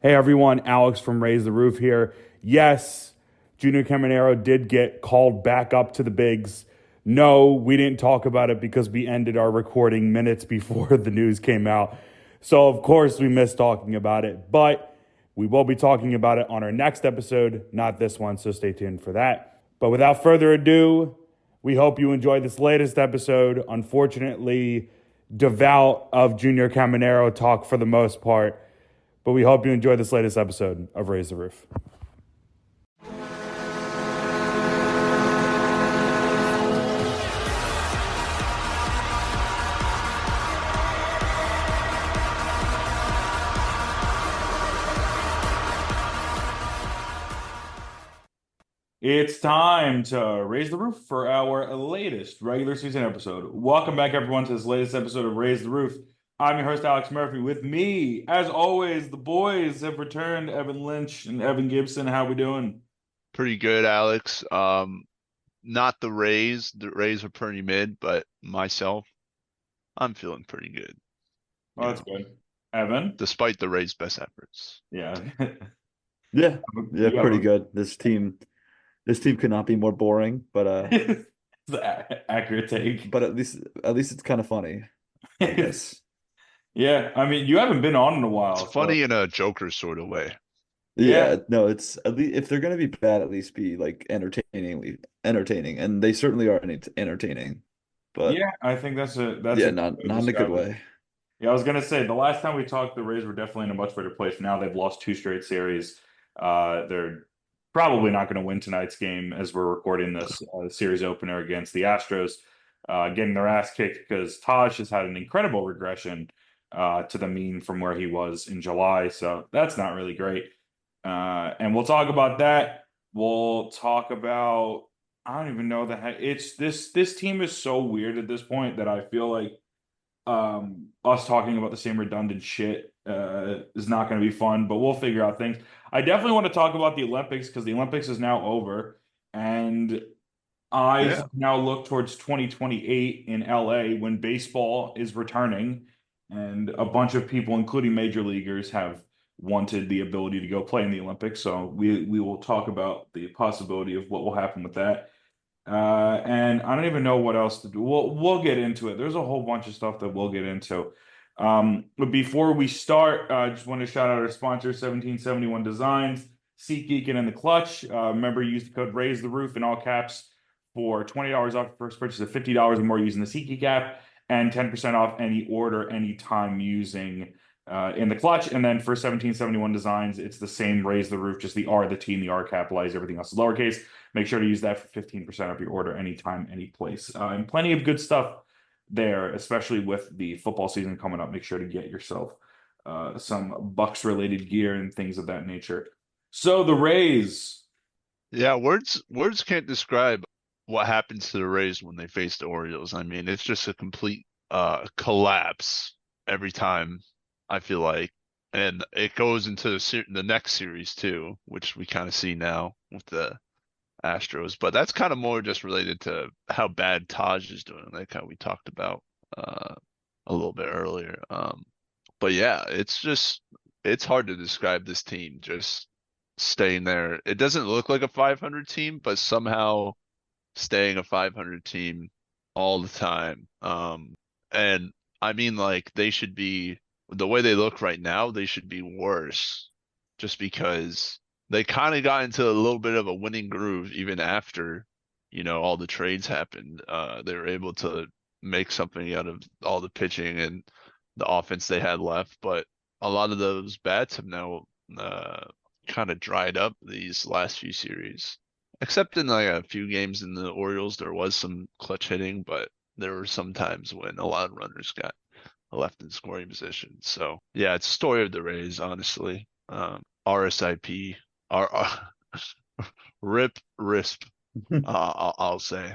Hey everyone, Alex from Raise the Roof here. Yes, Junior Caminero did get called back up to the bigs. No, we didn't talk about it because we ended our recording minutes before the news came out. So, of course, we missed talking about it, but we will be talking about it on our next episode, not this one, so stay tuned for that. But without further ado, we hope you enjoyed this latest episode. Unfortunately, devout of Junior Caminero talk for the most part. But we hope you enjoy this latest episode of Raise the Roof. It's time to raise the roof for our latest regular season episode. Welcome back, everyone, to this latest episode of Raise the Roof. I'm your host, Alex Murphy. With me, as always, the boys have returned, Evan Lynch and Evan Gibson. How we doing? Pretty good, Alex. Not the Rays. The Rays are pretty mid, but myself, I'm feeling pretty good, Oh, you that's know, good. Evan? despite the Rays' best efforts. Yeah. Yeah, yeah, You pretty have good. This team could not be more boring, but the accurate take. but at least it's kind of funny, I guess. Yeah, I mean, you haven't been on in a It's while, so funny in a Joker sort of way. yeah. Yeah, no, it's at least if they're gonna be bad, at least be like entertaining, and they certainly are entertaining. But Yeah, I think that's a yeah, good not way to not in a good describe it. way. Yeah, I was gonna say the last time we talked, the Rays were definitely in a much better place. Now they've lost two straight series. They're probably not going to win tonight's game as we're recording this series opener against the Astros, getting their ass kicked because Taj has had an incredible regression to the mean from where he was in July. So that's not really great. And we'll talk about that. We'll talk about I don't even know that it's this team is so weird at this point that I feel like us talking about the same redundant shit is not going to be fun, but we'll figure out things. I definitely want to talk about the Olympics because the Olympics is now over and eyes Yeah. now look towards 2028 in LA when baseball is returning and a bunch of people including major leaguers have wanted the ability to go play in the Olympics, so we will talk about the possibility of what will happen with that. And I don't even know what else to do. We'll get into it. There's a whole bunch of stuff that we'll get into. But before we start, I just want to shout out our sponsor, 1771 Designs, SeatGeek and in the Clutch. Remember, use the code Raise the Roof in all caps for $20 off your first purchase of $50 or more using the SeatGeek app, and 10% off any order anytime using in the Clutch. And then for 1771 Designs, it's the same Raise the Roof, just the R, the T, and the R capitalized. Everything else is lowercase. Make sure to use that for 15% off your order anytime, any place. And plenty of good stuff there, especially with the football season coming up. Make sure to get yourself some Bucks related gear and things of that nature. So the Rays, Yeah, words can't describe what happens to the Rays when they face the Orioles. I mean, it's just a complete collapse every time, I feel like. And it goes into the next series too, which we kind of see now with the Astros, but that's kind of more just related to how bad Taj is doing, like how we talked about uh a little bit earlier. But yeah, it's hard to describe this team just staying there. It doesn't look like a 500 team, but somehow staying a 500 team all the time. And I mean, like they should be the way they look right now, they should be worse just because they kind of got into a little bit of a winning groove even after, all the trades happened. They were able to make something out of all the pitching and the offense they had left, but a lot of those bats have now kind of dried up these last few series. Except in like a few games in the Orioles, there was some clutch hitting, but there were some times when a lot of runners got left in scoring position. So yeah, it's a story of the Rays, honestly. RSIP, RIP, RISP. I'll say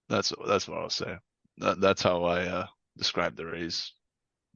that's what I'll say. That's how I describe the Rays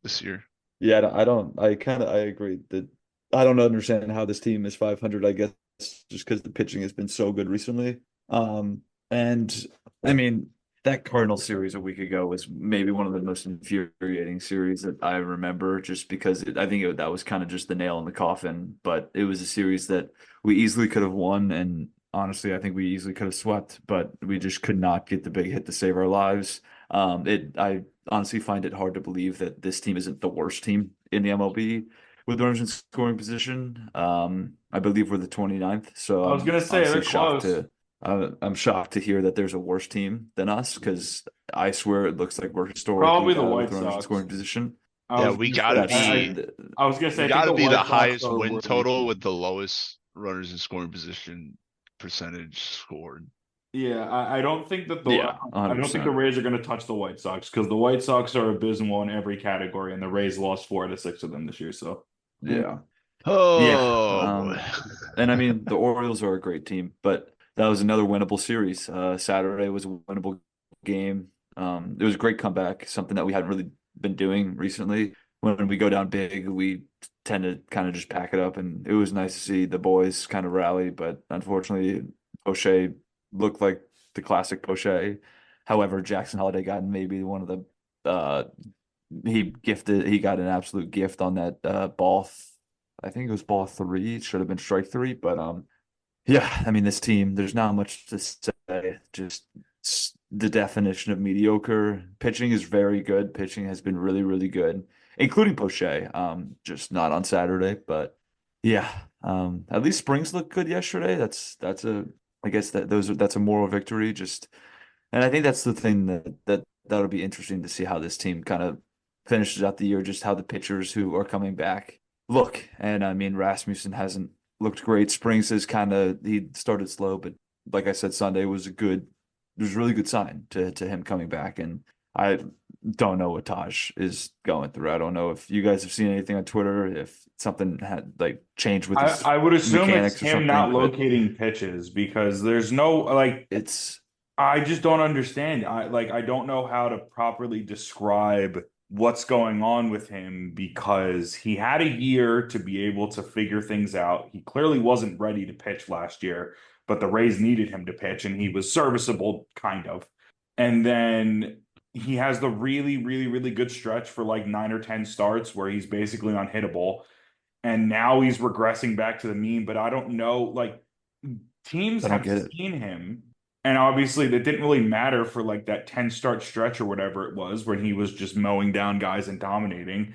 this year. Yeah, I agree that I don't understand how this team is 500, I guess just because the pitching has been so good recently. And I mean that Cardinal series a week ago was maybe one of the most infuriating series that I remember, just because I think that was kind of just the nail in the coffin. But it was a series that we easily could have won, and honestly, I think we easily could have swept, but we just could not get the big hit to save our lives. I honestly find it hard to believe that this team isn't the worst team in the MLB with runners in scoring position. I believe we're the 29th, so I was I'm gonna say honestly they're shocked close. to I'm shocked to hear that there's a worse team than us, because I swear it looks like we're historically Probably the bad with White runners in Sox. scoring position. I Yeah, was we gonna gotta say That's be I was gonna we say I think gotta the be the White Sox highest are win really total with good. the lowest runners in scoring position percentage scored. Yeah, I don't think that yeah, I don't think the 100%. Rays are going to touch the White Sox because the White Sox are abysmal in every category, and the Rays lost 4 out of 6 of them this year. So, eh. Yeah. Yeah. Oh boy. And I mean, the Orioles are a great team, but that was another winnable series. Saturday was a winnable game. It was a great comeback, something that we hadn't really been doing recently. When we go down big, we tend to kind of just pack it up, and it was nice to see the boys kind of rally, but unfortunately, Poche looked like the classic Poche. However, Jackson Holiday got maybe one of the he got an absolute gift on that ball. I think it was ball three. It should have been strike three, but yeah, I mean, this team, there's not much to say. Just the definition of mediocre. Pitching is very good. Pitching has been really, really good, including Poche. Just not on Saturday, but yeah. At least Springs looked good yesterday. That's a I guess that's a moral victory. Just and I think that's the thing that'll be interesting to see how this team kind of finishes out the year, just how the pitchers who are coming back look. And I mean, Rasmussen hasn't looked great. Springs is he started slow, but like I said, Sunday was it was a really good sign to him coming back. And I don't know what Taj is going through. I don't know if you guys have seen anything on Twitter, if something had like changed with his I would assume it's mechanics or him something, not but locating pitches because there's no like it's I just don't understand. I don't know how to properly describe what's going on with him because he had a year to be able to figure things out. He clearly wasn't ready to pitch last year, but the Rays needed him to pitch and he was serviceable kind of. And then he has the really, really, really good stretch for like 9 or 10 starts where he's basically unhittable. And now he's regressing back to the mean, but I don't know. Like teams I don't have get it. seen him, and obviously that didn't really matter for like that 10 start stretch or whatever it was when he was just mowing down guys and dominating.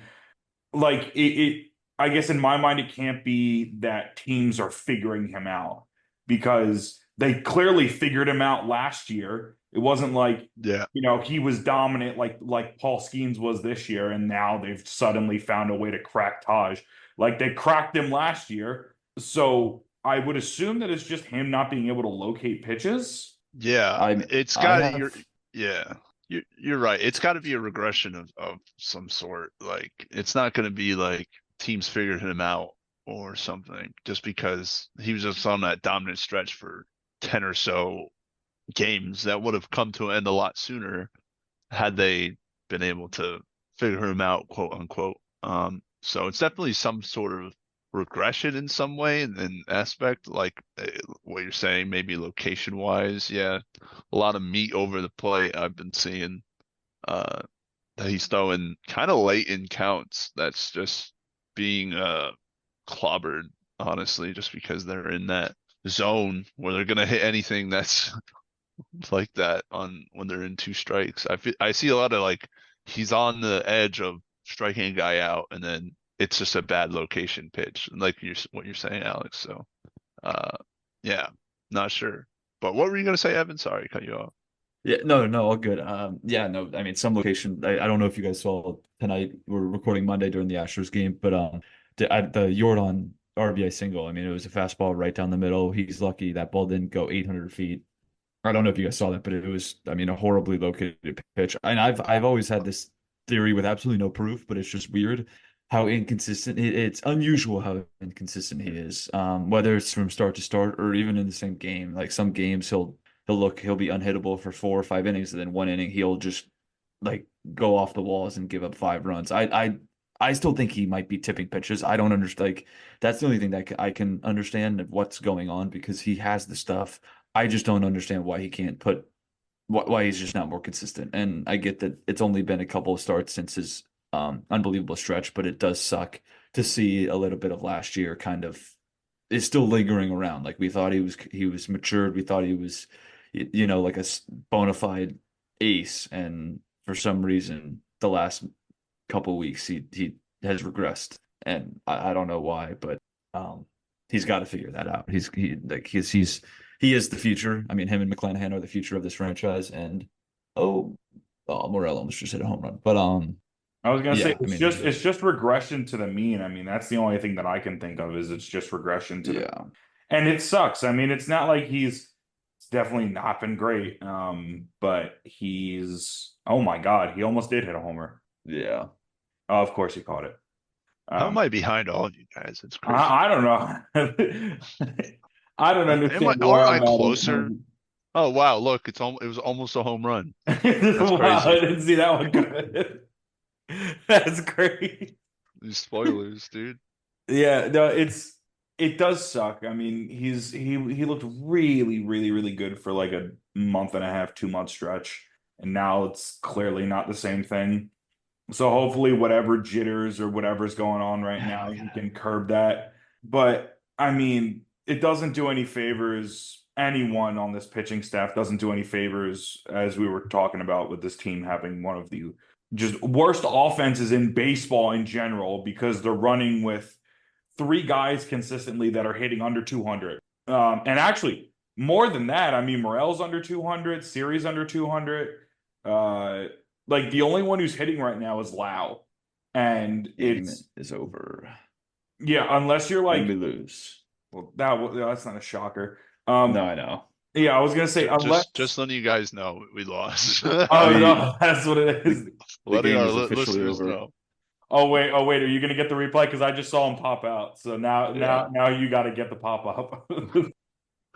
Like I guess in my mind, it can't be that teams are figuring him out because they clearly figured him out last year. It wasn't like, Yeah. he was dominant like Paul Skeens was this year, and now they've suddenly found a way to crack Taj. Like they cracked him last year. So I would assume that it's just him not being able to locate pitches. Yeah. I It's I got you're have yeah. You're right. It's gotta be a regression of some sort. Like it's not gonna be like teams figured him out or something just because he was just on that dominant stretch for 10 or so games that would have come to an end a lot sooner had they been able to figure him out, quote unquote. So it's definitely some sort of regression in some way and aspect, like what you're saying, maybe location wise. Yeah, a lot of meat over the plate I've been seeing uh, that he's throwing kind of late in counts. That's just being clobbered, honestly, just because they're in that zone where they're gonna hit anything that's like that on when they're in 2 strikes. I see a lot of like he's on the edge of striking a guy out, and then it's just a bad location pitch, like what you're saying, Alex. So, uh, yeah, not sure. But what were you gonna say, Evan? Sorry, cut you off. Yeah, no, no, all good. Yeah, no, I mean, some location. I don't know if you guys saw tonight. We're recording Monday during the Astros game, but the Jordan RBI single. I mean, it was a fastball right down the middle. He's lucky that ball didn't go 800 feet. I don't know if you guys saw that, but it was, I mean, a horribly located pitch. And I've always had this theory with absolutely no proof, but it's just weird how inconsistent it's unusual how inconsistent he is. Whether it's from start to start or even in the same game. Like some games he'll be unhittable for 4 or 5 innings, and then one inning he'll just like go off the walls and give up 5 runs. I still think he might be tipping pitches. I don't understand. Like that's the only thing that I can understand of what's going on because he has the stuff. I just don't understand why he can't put why he's just not more consistent. And I get that it's only been a couple of starts since his unbelievable stretch, but it does suck to see a little bit of last year kind of is still lingering around. Like we thought he was matured, we thought he was like a bona fide ace, and for some reason the last couple weeks he has regressed, and I don't know why, but he's got to figure that out. He is the future. I mean, him and McClanahan are the future of this franchise. And oh, Morel almost just hit a home run. But I was gonna say yeah, I mean, it's just regression to the mean. I mean, that's the only thing that I can think of is it's just regression to the yeah, and it sucks. I mean, it's not like it's definitely not been great. But he's oh my God, he almost did hit a homer. yeah. Oh, of course he caught it. How am I behind all of you guys? It's crazy. I don't know. I don't understand where Aren't I I'm at closer? Oh wow, look, it was almost a home run. Wow, crazy. I didn't see that one good. That's great. These spoilers, dude. Yeah, no, it does suck. I mean, he looked really, really, really good for like a month and a half, 2 month stretch, and now it's clearly not the same thing. So hopefully, whatever jitters or whatever's going on right now, he can curb that. But I mean, it doesn't do any favors. Anyone on this pitching staff doesn't do any favors, as we were talking about with this team having one of the just worst offenses in baseball in general because they're running with three guys consistently that are hitting under 200. And actually, more than that, I mean, Morel's under 200, Siri's under 200. Like the only one who's hitting right now is Lau. And Game it's is over. yeah, unless you're And like, we lose. well, that's not a shocker. No, I know. Yeah, I was gonna say unless Just letting you guys know we lost. oh mean, no, that's what it is. The Letting game our is officially listeners over. know. Oh wait, are you gonna get the replay? Because I just saw him pop out. So Yeah. now you got to get the pop up.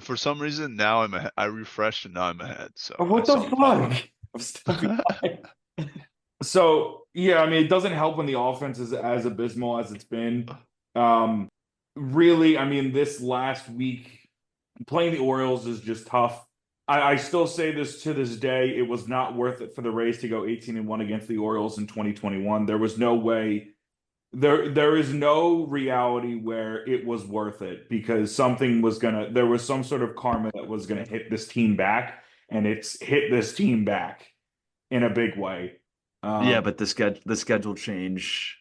For some reason, now I'm ahead. I refreshed and now I'm ahead. So What I the saw him pop up. fuck? I'm still behind. So yeah, I mean, it doesn't help when the offense is as abysmal as it's been. Really, I mean, this last week playing the Orioles is just tough. I still say this to this day. It was not worth it for the Rays to go 18-1 against the Orioles in 2021. There was no way. There is no reality where it was worth it because there was some sort of karma that was gonna hit this team back, and it's hit this team back in a big way. Yeah, but the schedule change,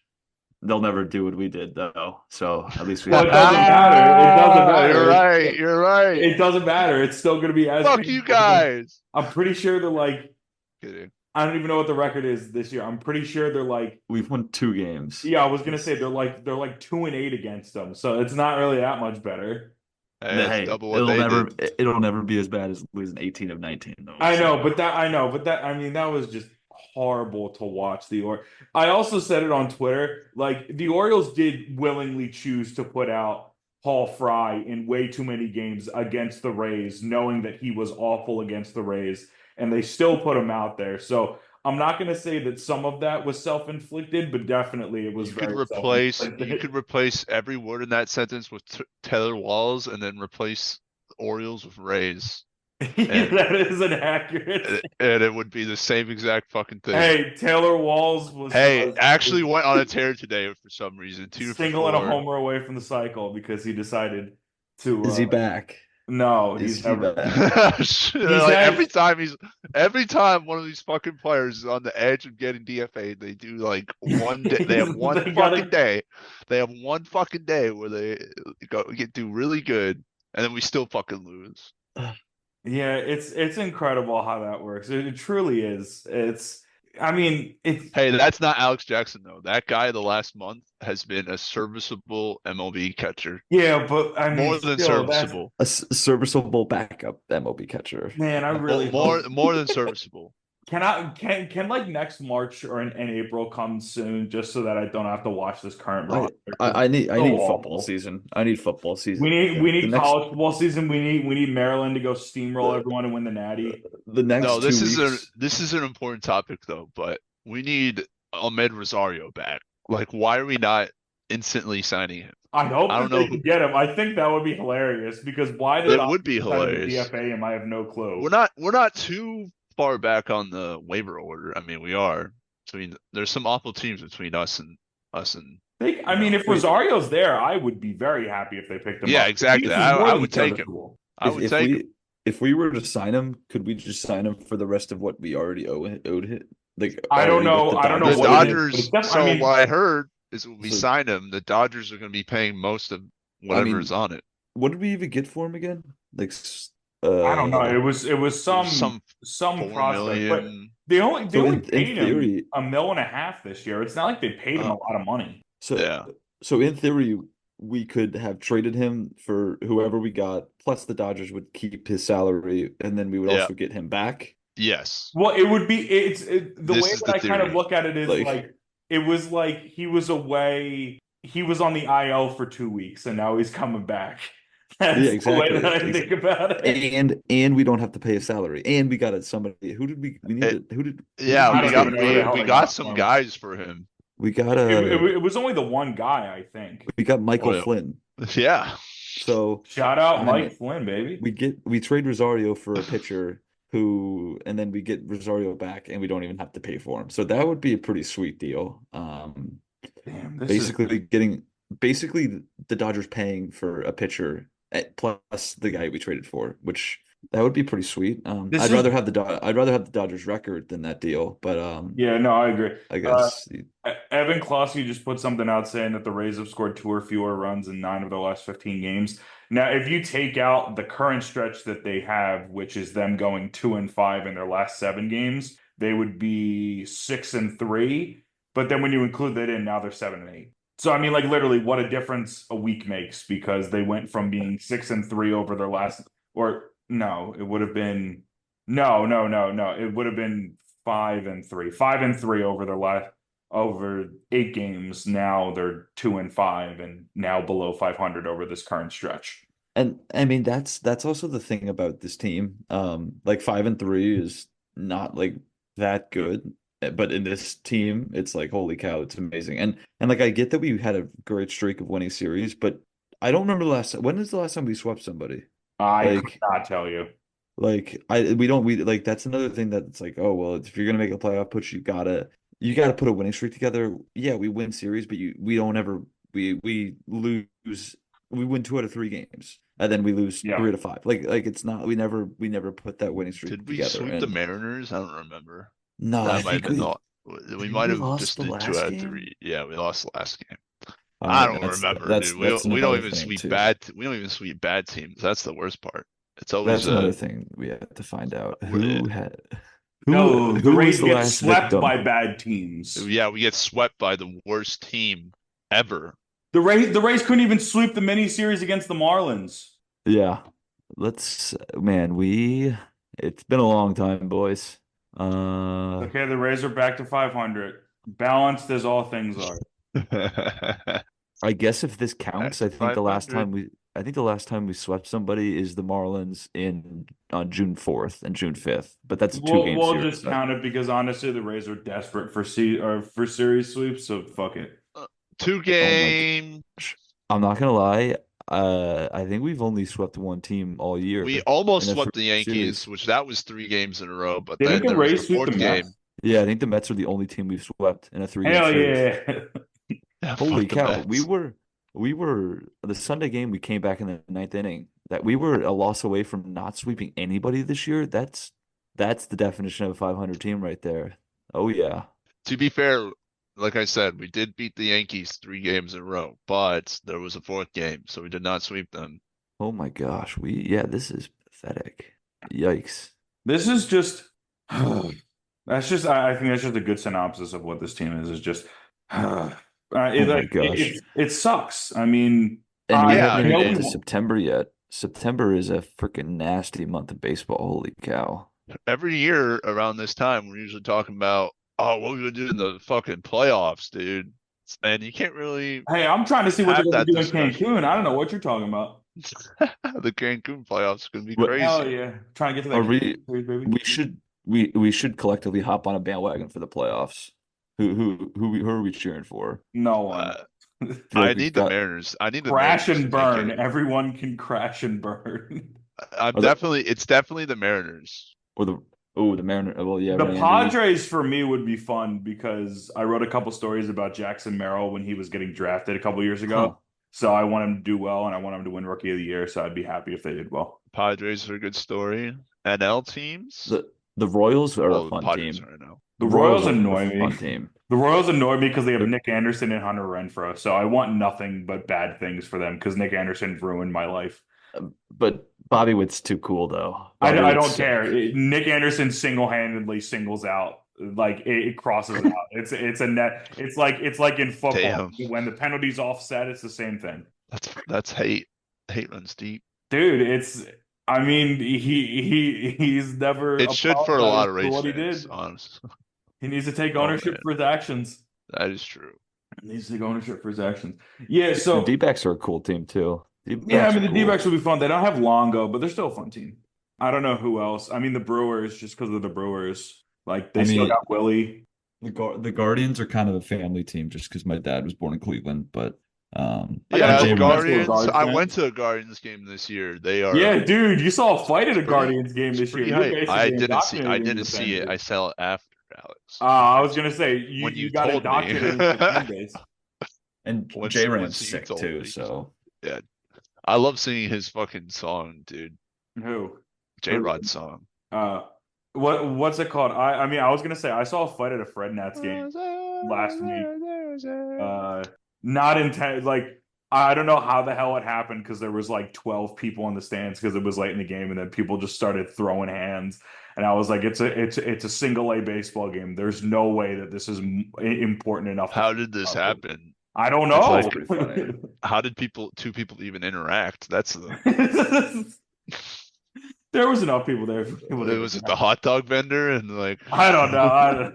they'll never do what we did though. So at least we Well, have it doesn't matter. It doesn't matter. You're right. You're right. It doesn't matter. It's still going to be as Fuck you painful. guys. I'm pretty sure they're like, Kidding. I don't even know what the record is this year. I'm pretty sure they're like, we've won 2 games. yeah, I was gonna say they're like 2-8 against them, so it's not really that much better. Hey, it's double what they did. It'll never be as bad as losing 18 of 19 though. I know, but I mean, that was just horrible to watch. I also said it on Twitter, like the Orioles did willingly choose to put out Paul Fry in way too many games against the Rays, knowing that he was awful against the Rays, and they still put him out there. So I'm not going to say that some of that was self-inflicted, but definitely it was You could very you could replace every word in that sentence with Taylor Walls and then replace Orioles with Rays. that is an accurate. And it would be the same exact fucking thing. Hey, Taylor Walls was actually went on a tear today for some reason. 2 for single and a 4. homer away from the cycle because he decided to. Is he back? No, Is he's he never. back? Every time one of these fucking players is on the edge of getting DFA'd, they do like one day. They have one fucking day. They have one fucking day where they do really good, and then we still fucking lose. Yeah, it's incredible how that works. It truly is. I mean, Hey, that's not Alex Jackson though. That guy the last month has been a serviceable MLB catcher. Yeah, but I mean, more than still, serviceable. A serviceable backup MLB catcher. Man, I really more than serviceable. Can like next March or in April come soon just so that I don't have to watch this current roster? I need awful. football season. I need football season. We need college football season. We need Maryland to go steamroll everyone and win the Natty. The next this 2 is weeks. an important topic though, but we need Ahmed Rosario back. Like, why are we not instantly signing him? I hope I don't they know can get him. I think that would be hilarious because why did it would be hilarious. DFA him? I have no clue. We're not too far back on the waiver order. I mean, we are. There's some awful teams between us and I you mean, know. if Rosario's there, I would be very happy if they picked him Yeah, up. exactly. This is more I than would take him. serviceable. I would take him. If we were to sign him, could we just sign him for the rest of what we already owed him? Like I don't already what know. I don't know The what it is, but Dodgers. it's definitely. I So mean, what I heard is when we So sign him, the Dodgers are going to be paying most of I whatever is mean, on it. what did we even get for him again? Like, I don't know. It was It was some 4 prospect, but million. they only so in paid him theory, $1.5 million this year. It's not like they paid him a Uh, lot of money. so yeah. so in theory, we could have traded him for whoever we got, plus the Dodgers would keep his salary, and then we would Yeah. also get him back. Yes. Well, it would be the This way is that the I kind of theory. look at it is Like- like it was like he was away. He was on the IL for 2 weeks, and now he's coming back. That's Yeah, the exactly. way that I think about it. And we don't have to pay a salary, and we got somebody. Who did we needed? Who did Yeah, I we don't got even know who the hell we they got got some from. guys for him. we got? It was only the one guy, I think. We got Michael Oh, yeah. Flynn. Yeah. So Shout out I Mike mean, Flynn, baby. we trade Rosario for a pitcher and then we get Rosario back, and we don't even have to pay for him. So that would be a pretty sweet deal. Damn, this is Basically the Dodgers paying for a pitcher plus the guy we traded for, which that would be pretty sweet. This I'd is- rather have the Dodgers record than that deal, but yeah, no, I agree. I guess Evan Klosky just put something out saying that the Rays have scored 2 or fewer runs in 9 of their last 15 games. Now, if you take out the current stretch that they have, which is them going 2-5 in their last 7 games, they would be 6-3. But then when you include that in, now they're 7-8. So I mean, like literally, what a difference a week makes, because they went from being 6-3 over their last, or no, it would have been no, it would have been 5-3, 5-3 over their last over 8 games. Now they're 2-5 and now below 500 over this current stretch. And I mean that's also the thing about this team. Like 5-3 is not like that good, but in this team, it's like holy cow, it's amazing. And like I get that we had a great streak of winning series, but I don't remember when is the last time we swept somebody? I Like- could not tell you. Like we like that's another thing that's like, oh well, if you're gonna make a playoff push, you gotta put a winning streak together. Yeah, we win series, but we don't ever we lose. We win 2 out of 3 games, and then we lose Yeah. 3 out of 5. Like it's not we never put that winning streak Did we together. sweep the And Mariners? I don't remember. no, I That might have think been we we might have lost just the did last 2 out of game? 3. Yeah, we lost the last game. I I mean, don't remember, that's dude. We don't another even thing, sweep too. we don't even sweep bad teams. That's the worst part. It's always That's another thing we have to find out. Who had No, the who was Rays the get last swept victim? by bad teams. yeah, we get swept by the worst team ever. The Rays couldn't even sweep the mini series against the Marlins. Yeah. It's been a long time, boys. Okay, the Rays are back to 500, balanced as all things are. I guess if this counts, I think the last 500. time we swept somebody is the Marlins on June 4th and June 5th, but that's a We'll 2-game we'll series. just count it because honestly, the Rays are desperate for series sweeps, so fuck it. 2 game. I'm not gonna lie. I think we've only swept one team all year. We almost in a swept the 3 Yankees, series. which that was 3 games in a row, but Didn't then the there was Rays the sweep the 4th Mets? game. Yeah, I think the Mets are the only team we've swept in a 3-game Hell series. yeah! Holy Fuck the cow. Mets. We were the Sunday game, we came back in the 9th inning. That we were a loss away from not sweeping anybody this year. That's the definition of a 500 team right there. Oh yeah. To be fair, like I said, we did beat the Yankees 3 games in a row, but there was a 4th game, so we did not sweep them. Oh my gosh. This is pathetic. Yikes. This is just. That's just. I think that's just a good synopsis of what this team is. Is just. Gosh. It sucks. I mean, And we yeah, haven't even I get to mean- September yet. September is a freaking nasty month of baseball. Holy cow. Every year around this time, we're usually talking about, oh, what we gonna do in the fucking playoffs, dude. And you can't really hey, I'm trying to see what Have they're going to that do in discussion. Cancun. I don't know what you're talking about. the Cancun playoffs are gonna be What- crazy. Hell yeah, trying to get to that Are Cancun series, baby. we should collectively hop on a bandwagon for the playoffs. Who are we cheering for? No one. I feel like we've need the got- Mariners. I need the Crash Mariners and to take burn. it. Everyone can crash and burn. I'm Are the- it's definitely the Mariners. Or Oh, the Mariners. Well, yeah, The Randy. Padres for me would be fun because I wrote a couple stories about Jackson Merrill when he was getting drafted a couple years ago. Huh. So I want him to do well and I want him to win Rookie of the Year. So I'd be happy if they did well. Padres are a good story. NL teams. The Royals are a Well, the fun Padres team. are NL. The The Royals Royals are a annoy me. fun team. The Royals annoy me because they have They're- Nick Anderson and Hunter Renfroe. So I want nothing but bad things for them because Nick Anderson ruined my life. But Bobby Witt's too cool, though. I, Bobby I Witt's don't sick. care. Nick Anderson single-handedly singles out. Like it crosses out. It's a net. It's like in football Damn. when the penalty's offset. It's the same thing. That's hate. Hate runs deep. Dude, I mean, he's never It should for a lot apologized of for race what he fans, did. honestly. He needs to take Oh ownership man, for his actions. that is true. He needs to take ownership for his actions. Yeah, The so D-backs are a cool team too. yeah, I D-backs mean are the D-backs cool. will be fun. They don't have Longo, but they're still a fun team. I don't know who else. I mean the Brewers, just because of the Brewers. Like they I still mean, got Willie. the Guardians are kind of a family team just because my dad was born in Cleveland, but I got Yeah, J no Ram, offense to a Guardians. Guards I fan. went to a Guardians game this year. They are Yeah, dude, you saw a fight at it's a pretty Guardians game it's this year. pretty You're hype. I basically didn't see I indoctrinating didn't the fan see it. I base. saw it after, Alex. I was gonna say When you you got told me. indoctrinated into the fan base. and J Ram's Once you sick told too. me. So Yeah. I love singing his fucking song, dude. Who? J-Rod's song. Uh, what's it called? I mean, I was gonna say I saw a fight at a Fred Nats game last week. Not intent like I don't know how the hell it happened because there was like 12 people in the stands because it was late in the game and then people just started throwing hands and I was like it's a single A baseball game. There's no way that this is important enough to How did this happen? I don't It's know. like, pretty funny. how did two people even interact? That's the There was enough people there for people to was it the hot dog vendor and like I don't know.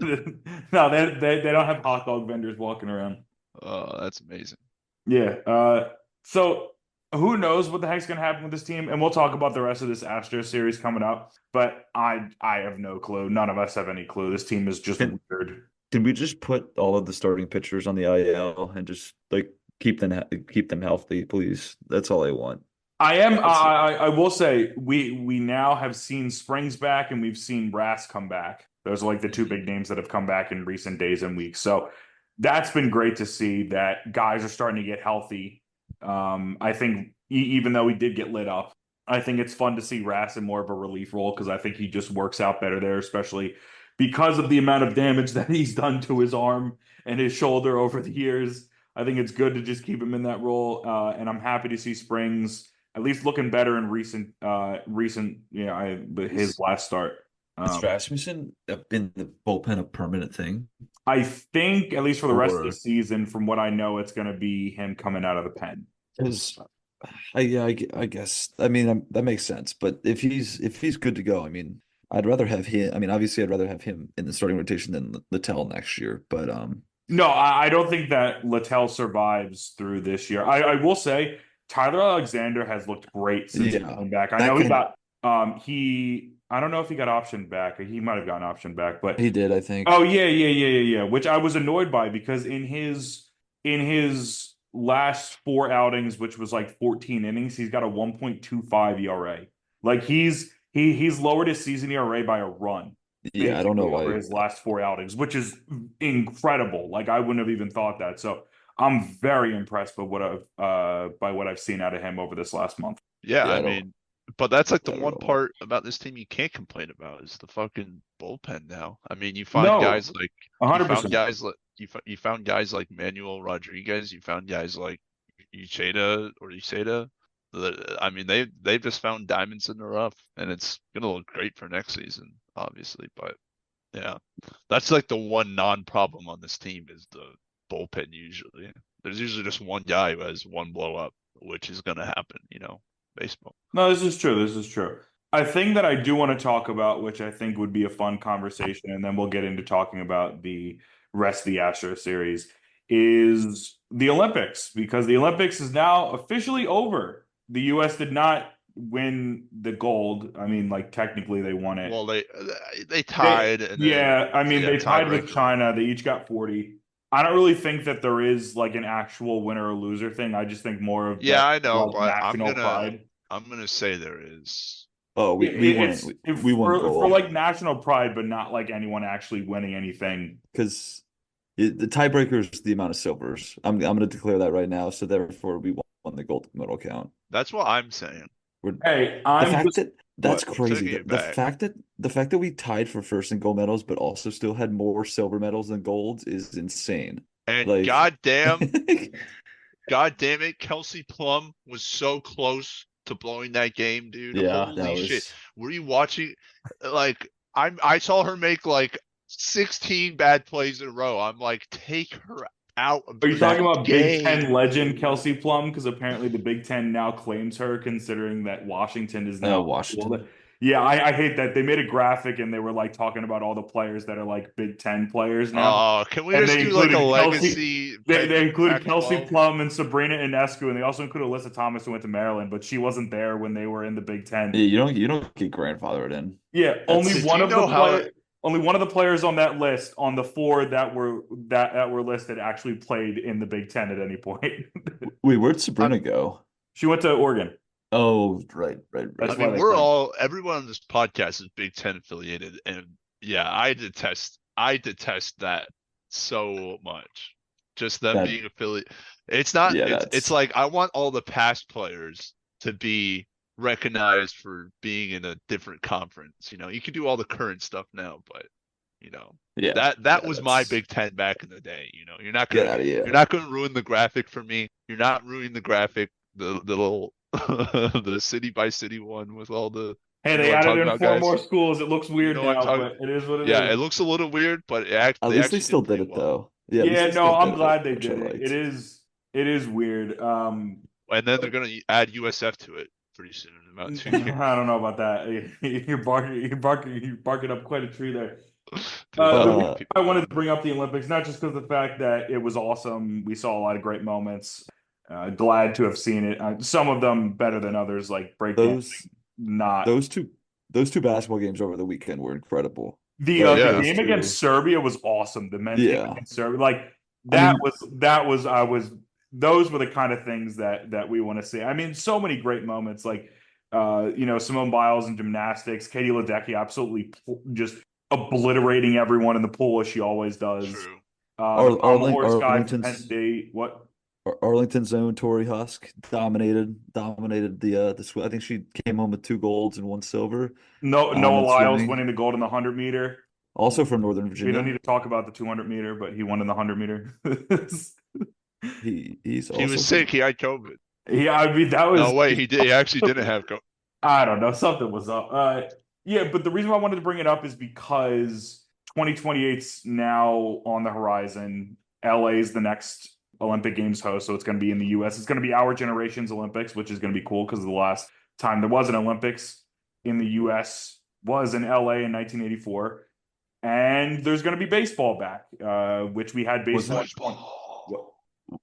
No, they don't have hot dog vendors walking around. oh, that's amazing. Yeah. So who knows what the heck's gonna happen with this team? And we'll talk about the rest of this Astros series coming up. But I have no clue. None of us have any clue. This team is just Can- weird. can we just put all of the starting pitchers on the IL and just like keep them healthy, please? That's all I want. I will say we now have seen Springs back and we've seen Brass come back. Those are like the two big names that have come back in recent days and weeks. So that's been great to see that guys are starting to get healthy. I think even though he did get lit up, I think it's fun to see Rass in more of a relief role because I think he just works out better there, especially because of the amount of damage that he's done to his arm and his shoulder over the years. I think it's good to just keep him in that role, and I'm happy to see Springs at least looking better in his last start. Is Rasmussen in the bullpen a permanent thing? I think at least for the rest of the Or season, from what I know, it's going to be him coming out of the pen. because I guess I mean that makes sense. But if he's good to go, I mean I'd rather have him. I mean obviously I'd rather have him in the starting rotation than Littell next year. But No, I don't think that Littell survives through this year. I will say Tyler Alexander has looked great since he yeah, came back. I that know he can got I don't know if he got optioned back. He might have gotten optioned back, but he did I think. oh yeah. Which I was annoyed by because in his last four outings, which was like 14 innings, he's got a 1.25 ERA. Like he's lowered his season ERA by a run, Yeah, I don't know basically over why. his last four outings, which is incredible. Like I wouldn't have even thought that. So I'm very impressed by what I've seen out of him over this last month. Yeah, Yeah, I I don't. mean, but that's like the I don't one know. part about this team you can't complain about is the fucking bullpen now. I mean, you find No, guys like you found 100%. guys like you found guys like Manuel Rodriguez, you found guys like Ucheda. I mean, they've just found diamonds in the rough, and it's gonna look great for next season, obviously. But yeah, that's like the one non-problem on this team is the bullpen. Usually, there's usually just one guy who has one blow up, which is gonna happen. Baseball. No, this is true. This is true. A thing that I do want to talk about, which I think would be a fun conversation, and then we'll get into talking about the rest of the Astro series, is the Olympics, because the Olympics is now officially over. The U.S. did not win the gold. I mean, like technically they won it. Well, they tied, and then Yeah, I mean yeah, they tied with tiebreaker. China. They each got 40. I don't really think that there is like an actual winner or loser thing. I just think more of Yeah, that I know, like but I'm national gonna pride. I'm gonna say there is. Oh, we It's won we won for gold like national pride, but not like anyone actually winning anything. because the tiebreaker is the amount of silvers. I'm going to declare that right now. So therefore, we won the gold medal count. That's what I'm saying. We're Hey, the I'm fact just that that's what? I'm crazy. taking The, it the back. fact that the fact that we tied for first in gold medals, but also still had more silver medals than golds is insane. And Like, God damn it, Kelsey Plum was so close to blowing that game, dude. yeah, that Holy shit. was Were you watching? Like, I saw her make like 16 bad plays in a row. I'm like, take her out of Are you the that talking about Big game. Ten legend Kelsey Plum? Because apparently the Big Ten now claims her, considering that Washington is now. Washington. Yeah, I hate that. They made a graphic and they were like talking about all the players that are like Big Ten players now. Can we And just they do like a included Kelsey. legacy They included Kelsey Pac-12? Plum and Sabrina Ionescu, and they also included Alyssa Thomas, who went to Maryland, but she wasn't there when they were in the Big Ten. Yeah, you don't get grandfathered in. Yeah, That's Did you know how? only one of the players on that list, on the four that were listed, actually played in the Big Ten at any point. Wait, where'd I, Sabrina go? She went to Oregon. Oh, right, That's I why mean, they we're claimed. all everyone on this podcast is Big Ten affiliated, and yeah, I detest that so much. Just them That being affiliate. It's not. yeah, It's that's like I want all the past players to be recognized for being in a different conference. You know, you can do all the current stuff now, but you know yeah, that yeah, was my that's Big Ten back in the day. You know, get out of here. you're not gonna ruin the graphic for me. You're not ruining the graphic. The little the city by city one with all the Hey, you know they what I'm added talking in about, four guys. more schools. It looks You weird know what I'm now, talking. but it is what it Yeah, is. it looks a little weird, but At they least they actually did still did pretty it well. though. Yeah, at least Yeah, they no, still I'm did it, glad they which I did it. liked. It is weird. And then they're gonna add USF to it pretty soon, in about 2 years. I don't know about that. You're barking up quite a tree there. Dude, The that'll reason get Uh, I people wanted going. to bring up the Olympics, not just because of the fact that it was awesome. We saw a lot of great moments. Glad to have seen it. Some of them better than others, like those breakdancing. Not those two those two basketball games over the weekend were incredible. Oh the yeah, Those game against two, Serbia was awesome. The men's game yeah. against Serbia, like I mean, that was I was those were the kind of things that we want to see. I mean, so many great moments, like Simone Biles in gymnastics, Katie Ledecky absolutely just obliterating everyone in the pool as she always does. true. The pommel horse guy from Penn Arlington's State. What? Arlington's own Tori Husk dominated the I think she came home with two golds and one silver No, Noah in Lyles swimming. winning the gold in the 100 meter. Also from Northern We don't need Virginia. to talk about the 200 meter, but he won in the 100 meter. He's He was also from sick. He had COVID. Yeah, I mean that No, was wait, he did. He actually didn't have COVID. I don't know, something was up. Yeah, but the reason why I wanted to bring it up is because 2028's now on the horizon. LA is the next Olympic Games host, so it's going to be in the US. It's going to be our generation's Olympics, which is going to be cool because the last time there was an Olympics in the US was in LA in 1984. And there's going to be baseball back, which we had baseball wasn't in 20.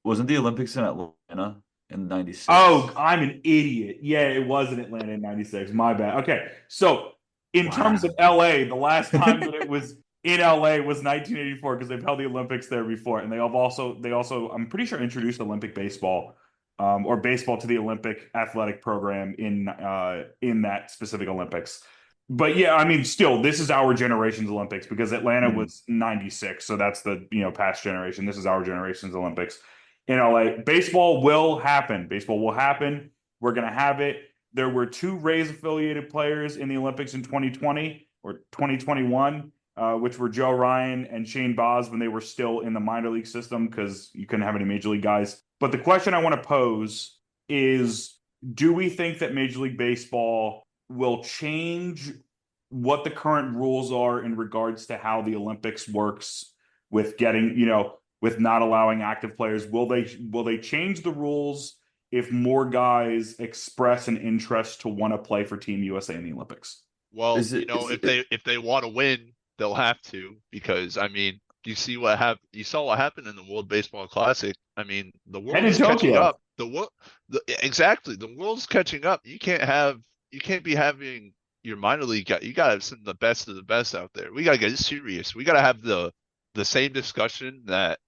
wasn't the Olympics in Atlanta in Oh, '96? I'm an idiot. Yeah, it was in Atlanta in 96. My bad. Okay. So, in terms of Wow. LA, the last time that it was in LA was 1984 because they've held the Olympics there before. And they also, I'm pretty sure, introduced Olympic baseball or baseball to the Olympic athletic program in that specific Olympics. But yeah, I mean, still, this is our generation's Olympics because Atlanta Hmm. was 96. So that's the, past generation. This is our generation's Olympics in LA. Baseball will happen. Baseball will happen. We're going to have it. There were two Rays affiliated players in the Olympics in 2020 or 2021, which were Joe Ryan and Shane Baz when they were still in the minor league system because you couldn't have any major league guys. But the question I want to pose is, do we think that Major League Baseball will change what the current rules are in regards to how the Olympics works with getting, with not allowing active players? Will they change the rules if more guys express an interest to want to play for Team USA in the Olympics? Well, Is it is if they want to win, they'll have to because I mean, you see what happened. You saw what happened in the World Baseball Classic. I mean, the And world in is catching Tokyo. up. Exactly, the world's catching up. You can't be having your minor league guy. You gotta have some of the best out there. We gotta get serious. We gotta have the same discussion that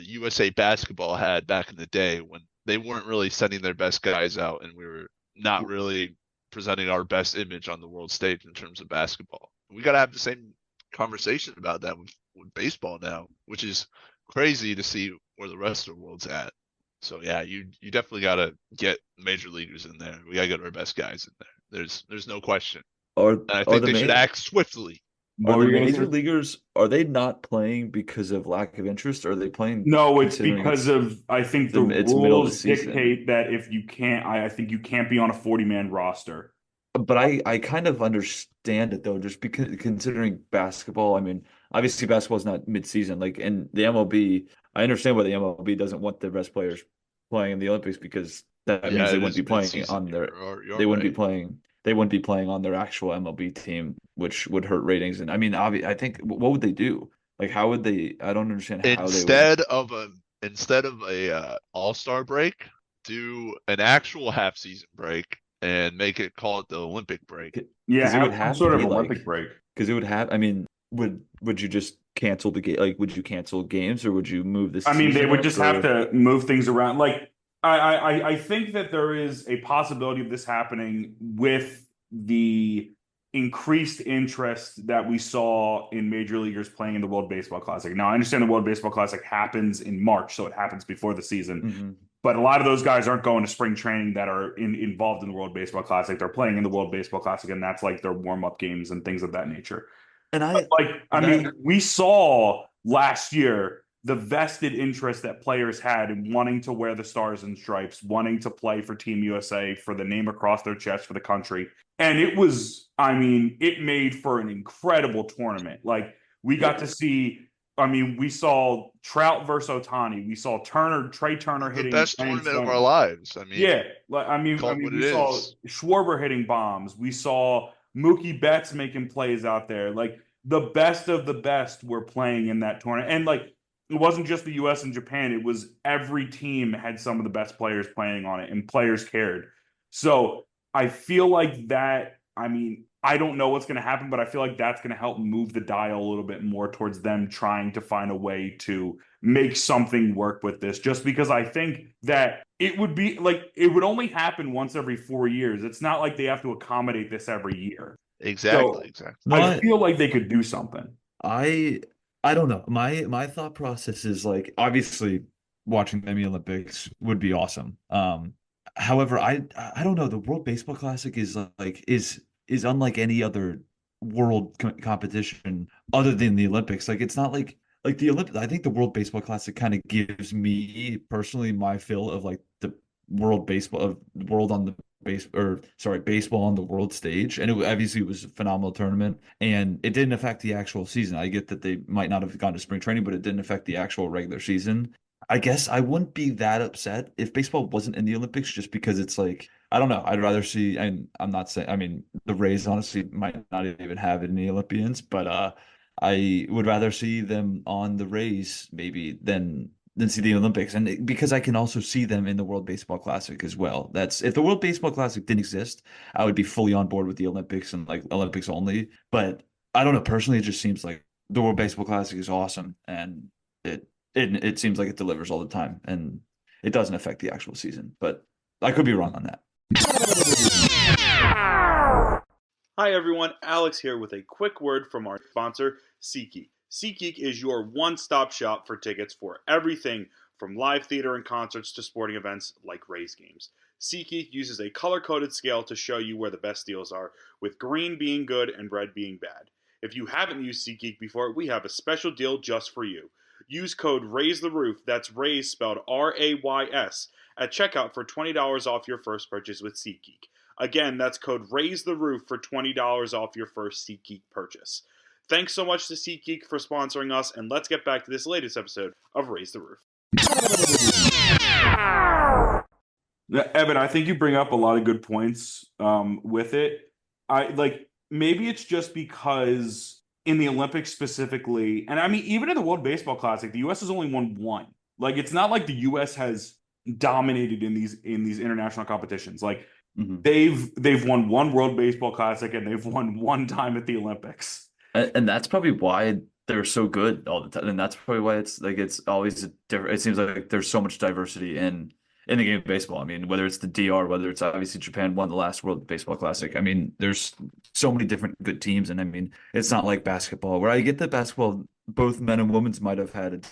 USA basketball had back in the day when they weren't really sending their best guys out and we were not really presenting our best image on the world stage in terms of basketball. We got to have the same conversation about that with baseball now, which is crazy to see where the rest of the world's at. So yeah, you definitely got to get major leaguers in there. We got to get our best guys in there. There's no question. Are And I are think the they should ma act swiftly. What are were the you gonna major say? leaguers, are they not playing because of lack of interest, or are they playing No, it's considering because of I think the it's middle of the rules season? dictate that if you can't, I think you can't be on a 40-man roster. But I kind of understand it though, just because considering basketball, I mean, obviously basketball is not mid-season. Like in the MLB, I understand why the MLB doesn't want the best players playing in the Olympics, because that means Yeah, they it wouldn't be is playing mid-season. on their You're they wouldn't be right. playing they wouldn't be playing on their actual MLB team, which would hurt ratings. And I mean, I think what would they do? Like how would they, I don't understand how they would. Instead of a all-star break, do an actual half season break and call it the Olympic break. Yeah, Because it would have some have to sort of be Olympic like, break. because it would have, I mean, would you just cancel the game? Like, would you cancel games, or would you move the I mean, they season would up? just have Or to move things around. Like, I think that there is a possibility of this happening with the increased interest that we saw in major leaguers playing in the World Baseball Classic. Now, I understand the World Baseball Classic happens in March, so it happens before the season. Mhm. But a lot of those guys aren't going to spring training that are involved in the World Baseball Classic. They're playing in the World Baseball Classic, and that's like their warm-up games and things of that nature. And Like, I that mean, we saw last year the vested interest that players had in wanting to wear the stars and stripes, wanting to play for Team USA, for the name across their chest for the country. And it was, I mean, it made for an incredible tournament. Like, we got to see, I mean, we saw Trout versus Otani. We saw Trey Turner The hitting best grand tournament of our slams. lives. I mean, Yeah, like call it what we it saw is. Schwarber hitting bombs. We saw Mookie Betts making plays out there. Like the best of the best were playing in that tournament, and like it wasn't just the U.S. and Japan. It was every team had some of the best players playing on it, and players cared. So I feel like that. I mean, I don't know what's going to happen, but I feel like that's going to help move the dial a little bit more towards them trying to find a way to make something work with this, just because I think that it would be like it would only happen once every 4 years. It's not like they have to accommodate this every year. Exactly, So exactly. no, I feel like they could do something. I I don't know. My thought process is like, obviously watching the Olympics would be awesome. However, I don't know. The World Baseball Classic is like is unlike any other world competition other than the Olympics. Like it's not like the Olympics. I think the World Baseball Classic kind of gives me personally my fill of like the world on the base, or sorry, baseball on the world stage. And obviously it was a phenomenal tournament, and it didn't affect the actual season. I get that they might not have gone to spring training, but it didn't affect the actual regular season. I guess I wouldn't be that upset if baseball wasn't in the Olympics, just because it's like, I don't know. I'd rather see, and I'm not saying, I mean, the Rays honestly might not even have any Olympians, but I would rather see them on the Rays maybe than see the Olympics. And because I can also see them in the World Baseball Classic as well. That's, if the World Baseball Classic didn't exist, I would be fully on board with the Olympics and like Olympics only. But I don't know, personally, it just seems like the World Baseball Classic is awesome, and it seems like it delivers all the time, and it doesn't affect the actual season. But I could be wrong on that. Hi everyone, Alex here with a quick word from our sponsor, SeatGeek. SeatGeek is your one-stop shop for tickets for everything from live theater and concerts to sporting events like Rays games. SeatGeek uses a color-coded scale to show you where the best deals are, with green being good and red being bad. If you haven't used SeatGeek before, we have a special deal just for you. Use code RAISE-THE-ROOF, that's RAISE spelled R-A-Y-S, at checkout for $20 off your first purchase with SeatGeek. Again, that's code RAISE-THE-ROOF for $20 off your first SeatGeek purchase. Thanks so much to SeatGeek for sponsoring us, and let's get back to this latest episode of Raise the Roof. Evan, I think you bring up a lot of good points with it. I like maybe it's just because in the Olympics specifically, and I mean even in the World Baseball Classic, the US has only won one. Like it's not like the US has dominated in these international competitions. Like Mhm. they've won one World Baseball Classic and they've won one time at the Olympics. And that's probably why they're so good all the time. And that's probably why it's like it's always a different. It seems like there's so much diversity in in the game of baseball. I mean, whether it's the DR, whether it's obviously Japan won the last World Baseball Classic. I mean, there's so many different good teams, and I mean, it's not like basketball where I get that basketball, both men and women's might have had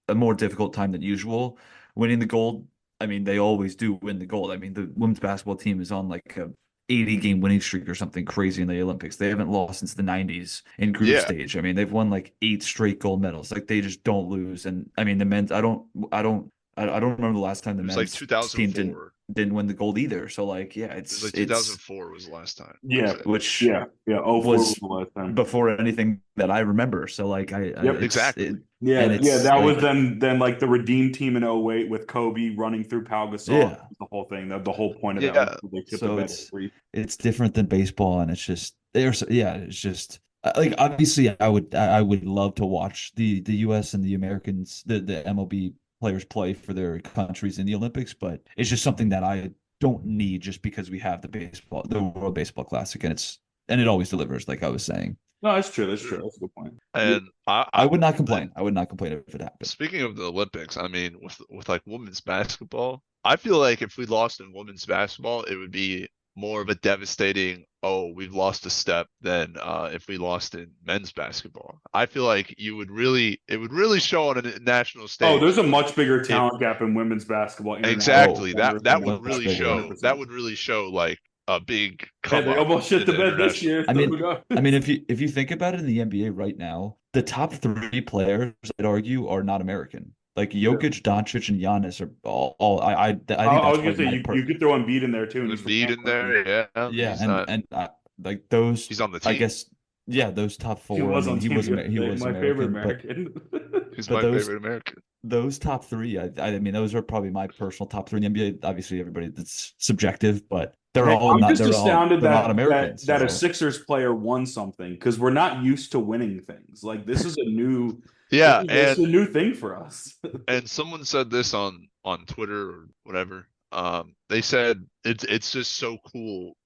a more difficult time than usual winning the gold. I mean, they always do win the gold. I mean, the women's basketball team is on like a 80 game winning streak or something crazy in the Olympics. They haven't lost since the 90s in group Yeah, stage. I mean, they've won like 8 straight gold medals. Like they just don't lose. And I mean, the men's, I don't remember the last time the it was like men's team 2004. didn't win the gold either. So like, yeah, It was like it's 2004 was the last time. Yeah, which yeah. Oh, four was was the last time. before anything that I remember. So like, Yep, exactly. Yeah, and yeah, it's that was like, then like the redeem team in '08 with Kobe running through Pau Gasol. yeah. The whole thing. The whole point of that Yeah. was they tipped the So bet every. it's different than baseball, and it's just it's just like obviously I would love to watch the U.S. and the Americans the MLB players play for their countries in the Olympics, but it's just something that I don't need just because we have the World Baseball Classic, and it always delivers, like I was saying. No, that's true. That's true. That's a good point. And I would not complain. I would not complain if it happened. speaking of the Olympics, I mean, with like women's basketball, I feel like if we lost in women's basketball, it would be more of a devastating, oh, we've lost a step than if we lost in men's basketball. I feel like it would really show on a national Oh, stage. there's a much bigger talent gap in women's basketball. Exactly. internationally That than would much really bigger. show 100%. that would really show like a big Hey, come they up almost shit in the the bed this international. year. I so mean, who knows? I mean, if you think about it in the NBA right now, the top 3 players, I'd argue, are not American. Like Jokic, Doncic, and Giannis are all. I think I that's was gonna like say my you could throw Embiid in there too, and The he's from beat in there, yeah. yeah, He's not. and like those, He's on the I team. guess, yeah, those top He 4. I was mean, on Team he USA, was my favorite American, American. He's but my favorite American. those top 3, I mean, those are probably my personal top 3 in the NBA. Obviously, everybody that's subjective, but they're Hey, all I'm not just astounded they're not that American. that a So Sixers player won something because we're not used to winning things. Like this is a new Yeah, this is a new thing for us. and someone said this on Twitter or whatever. They said it's just so cool.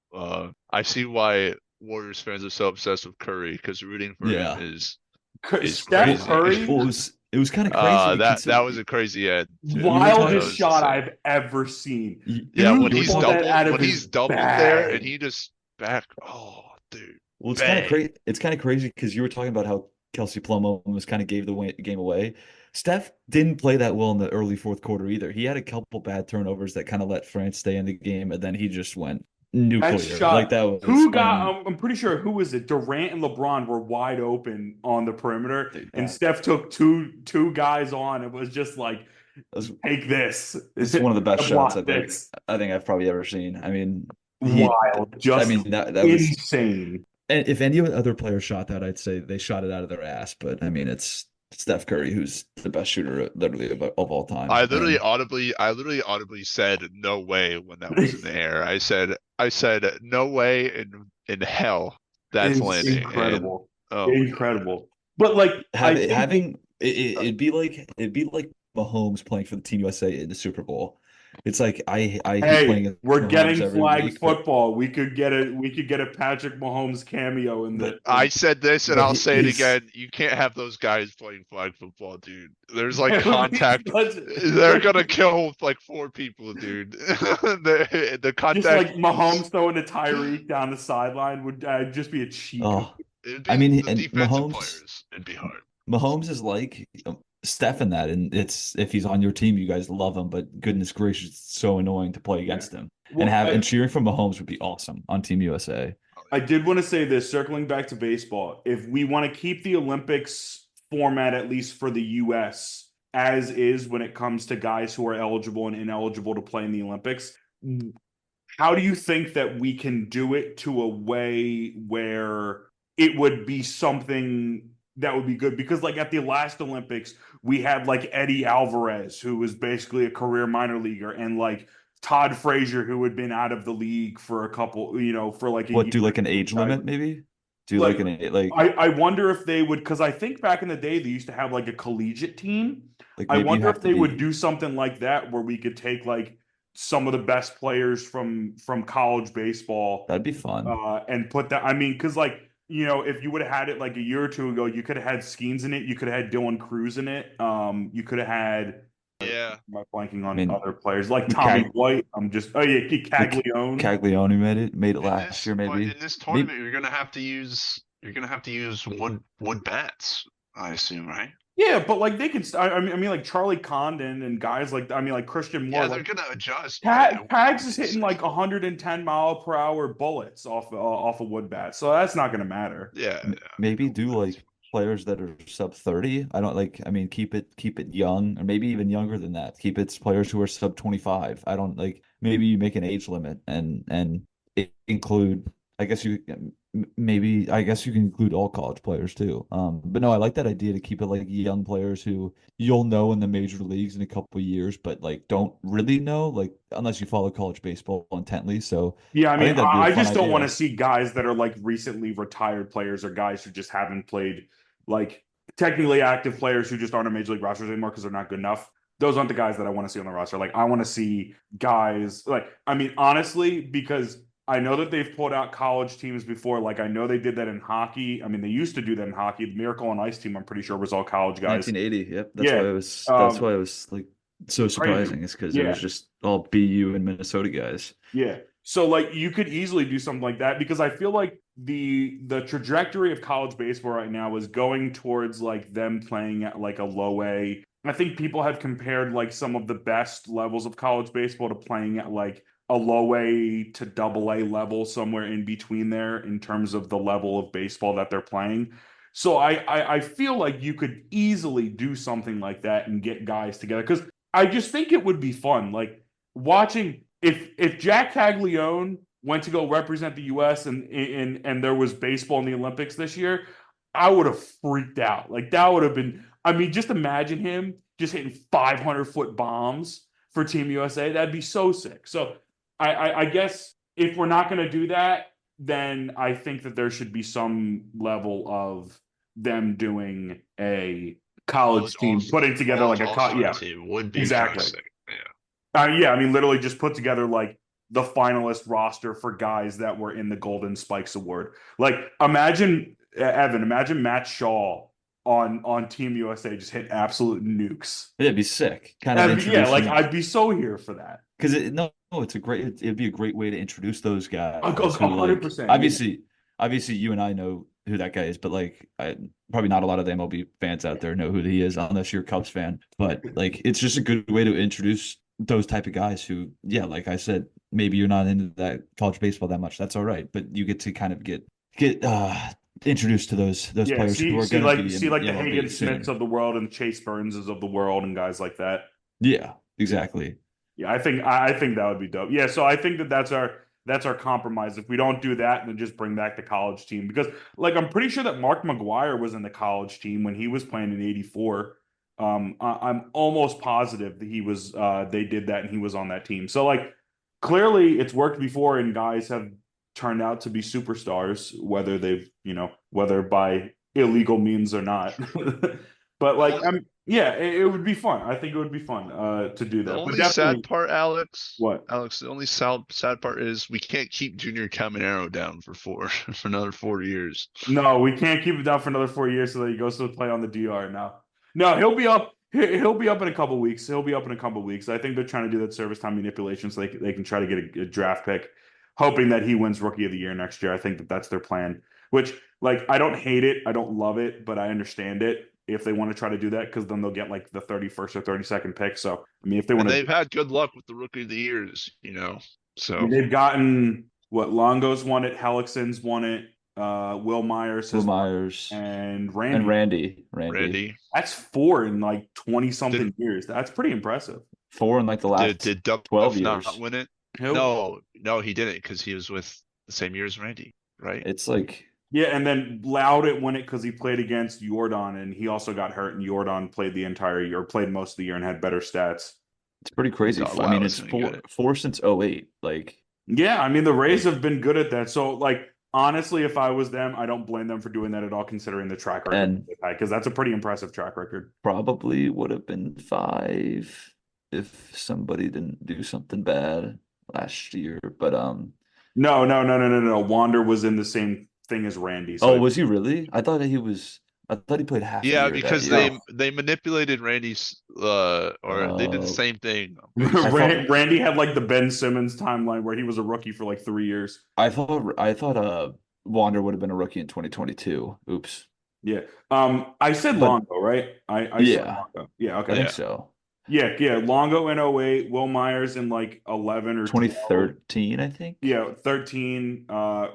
I see why Warriors fans are so obsessed with Curry because rooting for him yeah, is Steph crazy. Curry, well, it was kind of crazy. That was a crazy ad too. You were talking- That wildest was shot insane. I've ever seen. Yeah, Dude when he's pulled that doubled, out of when his he's doubled there, and bag. he just back. Oh, dude. Well, it's kind of Bang. crazy. It's kind of crazy because you were talking about how Kelsey Plum almost kind of gave the game away. Steph didn't play that well in the early fourth quarter either. He had a couple bad turnovers that kind of let France stay in the game, and then he just went That nuclear. shot. Like that was Who got? I'm pretty sure who was it? Durant and LeBron were wide open on the perimeter, and Steph took two guys on. It was just like, take this. It's one of the best Block shots this. I think I've probably ever seen. I mean, Wild, just I mean that was insane. and if any other player shot that, I'd say they shot it out of their ass. But I mean, it's Steph Curry who's the best shooter literally of all time. I literally audibly said no way when that was in the air. I said no way in hell that's It's landing. incredible, And, oh, incredible. But like it'd be like Mahomes playing for the Team USA in the Super Bowl. It's like I hate playing. Hey, we're Mahomes getting every flag week, but- football. We could get a Patrick Mahomes cameo in the. I said this and But I'll say it he's- again. You can't have those guys playing flag football, dude. There's like contact. Just They're gonna kill like 4 people, dude. the contact. like Mahomes throwing a Tyreek down the sideline would just be a cheat. Oh, It'd be I mean, the and defensive Mahomes- players. It'd be hard. Mahomes is like Steph in that, and it's if he's on your team, you guys love him, but goodness gracious, it's so annoying to play against him. Well, And cheering for Mahomes would be awesome on Team USA. I did want to say this, circling back to baseball. If we want to keep the Olympics format, at least for the US, as is when it comes to guys who are eligible and ineligible to play in the Olympics, how do you think that we can do it to a way where it would be something that would be good? Because like at the last Olympics, we had like Eddie Alvarez, who was basically a career minor leaguer, and like Todd Frazier, who had been out of the league for a couple, for like a What, year. do like an age limit maybe? Do like I wonder if they would, because I think back in the day they used to have like a collegiate team. like I maybe you wonder have if to they be would do something like that where we could take like some of the best players from college baseball that'd be fun. and put that. I mean, because like if you would have had it like a year or two ago, you could have had Skeens in it. You could have had Dylan Cruz in it. You could have had Yeah. Am I blanking on mean, other players like Tommy Cag- White? I'm just Caglione. Caglione made it In last this, year, but maybe. in this Maybe tournament, you're gonna have to use wood bats, I assume, right? Yeah, but like they can. I mean, like Charlie Condon and guys like like Christian Moore. Yeah, Like they're gonna adjust, but it won't Pags be is the hitting same. like 110-mile-per-hour bullets off a wood bat, so that's not going to matter. Yeah, maybe yeah. do like players that are sub 30. I don't like, I mean, keep it young, or maybe even younger than that. Keep it players who are sub 25. I don't like, maybe you make an age limit and include, I guess you maybe I guess you can include all college players too. But no, I like that idea to keep it like young players who you'll know in the major leagues in a couple of years, but like don't really know, like unless you follow college baseball intently. So Yeah, I I mean, think that'd be a I fun just don't want to idea. see guys that are like recently retired players or guys who just haven't played, like technically active players who just aren't on major league rosters anymore because they're not good enough. Those aren't the guys that I want to see on the roster. Like, I want to see guys like, I mean, honestly, because I know that they've pulled out college teams before. Like, I know they did that in hockey. I mean, they used to do that in hockey. The Miracle on Ice team, I'm pretty sure, was all college guys. 1980. Yep. Yeah, That's why it was like so crazy. surprising, is because it Yeah. was just all BU and Minnesota guys. Yeah. So like you could easily do something like that because I feel like the trajectory of college baseball right now is going towards like them playing at like a low A. I think people have compared like some of the best levels of college baseball to playing at like a low A to double A level, somewhere in between there in terms of the level of baseball that they're playing. So I feel like you could easily do something like that and get guys together because I just think it would be fun. Like watching if Jack Caglione went to go represent the U.S. and there was baseball in the Olympics this year, I would have freaked out. Like that would have been. I mean, just imagine him just hitting 500-foot bombs for Team USA. That'd be so sick. So I guess if we're not going to do that, then I think that there should be some level of them doing a college team, putting together like all-star yeah, team would be kind of exactly. sick. Yeah. Yeah, I mean, literally just put together like the finalist roster for guys that were in the Golden Spikes Award. Like, imagine Evan, imagine Matt Shaw on Team USA just hit absolute nukes. Yeah, it'd be sick. Kind of Yeah, like introducing, I'd be so here for that. because it's a great, it'd be a great way to introduce those guys A who, like, 100%. obviously you and I know who that guy is, but like probably not a lot of the MLB fans out there know who he is unless you're a Cubs fan. But like it's just a good way to introduce those type of guys who, yeah, like I said, maybe you're not into that college baseball that much. That's all right, but you get to kind of get introduced to those Yeah, players who are going to be see in like the the MLB Hagen soon. Smiths of the world and Chase Burnses of the world and guys like that. Yeah, exactly. Yeah, I think that would be dope. Yeah, so I think that that's our compromise. If we don't do that, then just bring back the college team because like I'm pretty sure that Mark McGuire was in the college team when he was playing in '84. I'm almost positive that he was they did that and he was on that team. So like clearly it's worked before and guys have turned out to be superstars, whether they've whether by illegal means or not. But like yeah, it would be fun. I think it would be fun to do The that. But only definitely sad part, Alex, what? the only sad part is we can't keep Junior Caminero down for another 4 years. No, we can't keep him down for another 4 years so that he goes to play on the DR now. No, he'll be up. He'll be up in a couple weeks. He'll be up in a couple weeks. I think they're trying to do that service time manipulation so they can try to get a draft pick, hoping that he wins Rookie of the Year next year. I think that that's their plan. Which, like, I don't hate it. I don't love it, but I understand it if they want to try to do that because then they'll get like the 31st or 32nd pick. So, I mean, if they want And to, they've had good luck with the Rookie of the Years, So they've gotten what Longo's won it, Hellickson's won it, Will Myers Will has Myers and and Randy. Randy, That's 4 in like 20 something years. That's pretty impressive. 4 in like the last did Duff 12 not years. win it? Who? No, he didn't because he was with the same year as Randy, right? It's like, Yeah, and then Loudon won it because he played against Jordan, and he also got hurt, and Jordan played the entire year, played most of the year, and had better stats. it's pretty crazy. thought I mean, Lau it's was gonna get four it. since '08. Like, Yeah, I mean the Rays have been good at that. So like honestly, if I was them, I don't blame them for doing that at all, considering the track record and they've had, because that's a pretty impressive track record. probably would have been 5 if somebody didn't do something bad last year. But No. Wander was in the same thing as Randy. So oh, was he really? I thought he was. I thought he played half a Yeah, year that because year. they manipulated Randy's or they did the Oh, same thing. I thought Randy had like the Ben Simmons timeline where he was a rookie for like 3 years. I thought Wander would have been a rookie in 2022. Oops. Yeah. I said But Longo, right? I said yeah, Longo. Yeah, I okay. think Yeah. so. Yeah. Longo in 08, Will Myers in like 11 or 12. 2013, I think. Yeah, 13,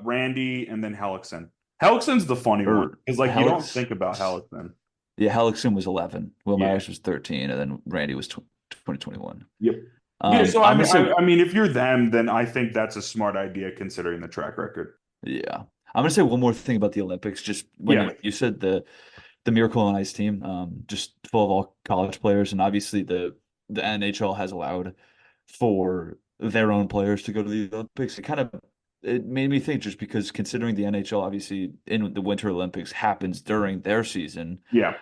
Randy, and then Hellickson. Hellickson's the funny one Or because like you don't Helix. think about Hellickson. Yeah, Hellickson was 11. Will Yeah. Myers was 13, and then Randy was 2021. Yep. Yeah, so I'm gonna say I mean, if you're them, then I think that's a smart idea considering the track record. yeah. I'm gonna say one more thing about the Olympics. Just when Yeah, you said the Miracle on Ice team, just full of all college players, and obviously the NHL has allowed for their own players to go to the Olympics. It made me think just because considering the NHL obviously in the Winter Olympics happens during their season. yeah.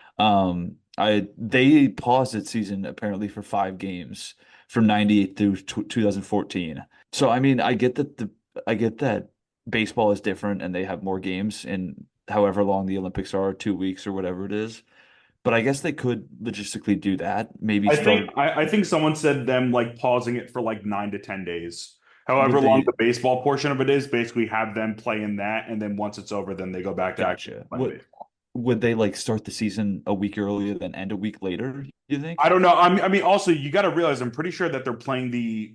They paused its season apparently for 5 games from 98 through 2014. So I mean, I get that baseball is different and they have more games in however long the Olympics are, 2 weeks or whatever it is. But I guess they could logistically do that. Maybe start. I think someone said them like pausing it for like 9 to 10 days. However Would long they? the baseball portion of it is, basically have them play in that, and then once it's over, then they go back to actually Gotcha. playing baseball. Would they like start the season a week earlier than end a week later? You I think? don't know. I mean, also you got to realize I'm pretty sure that they're playing the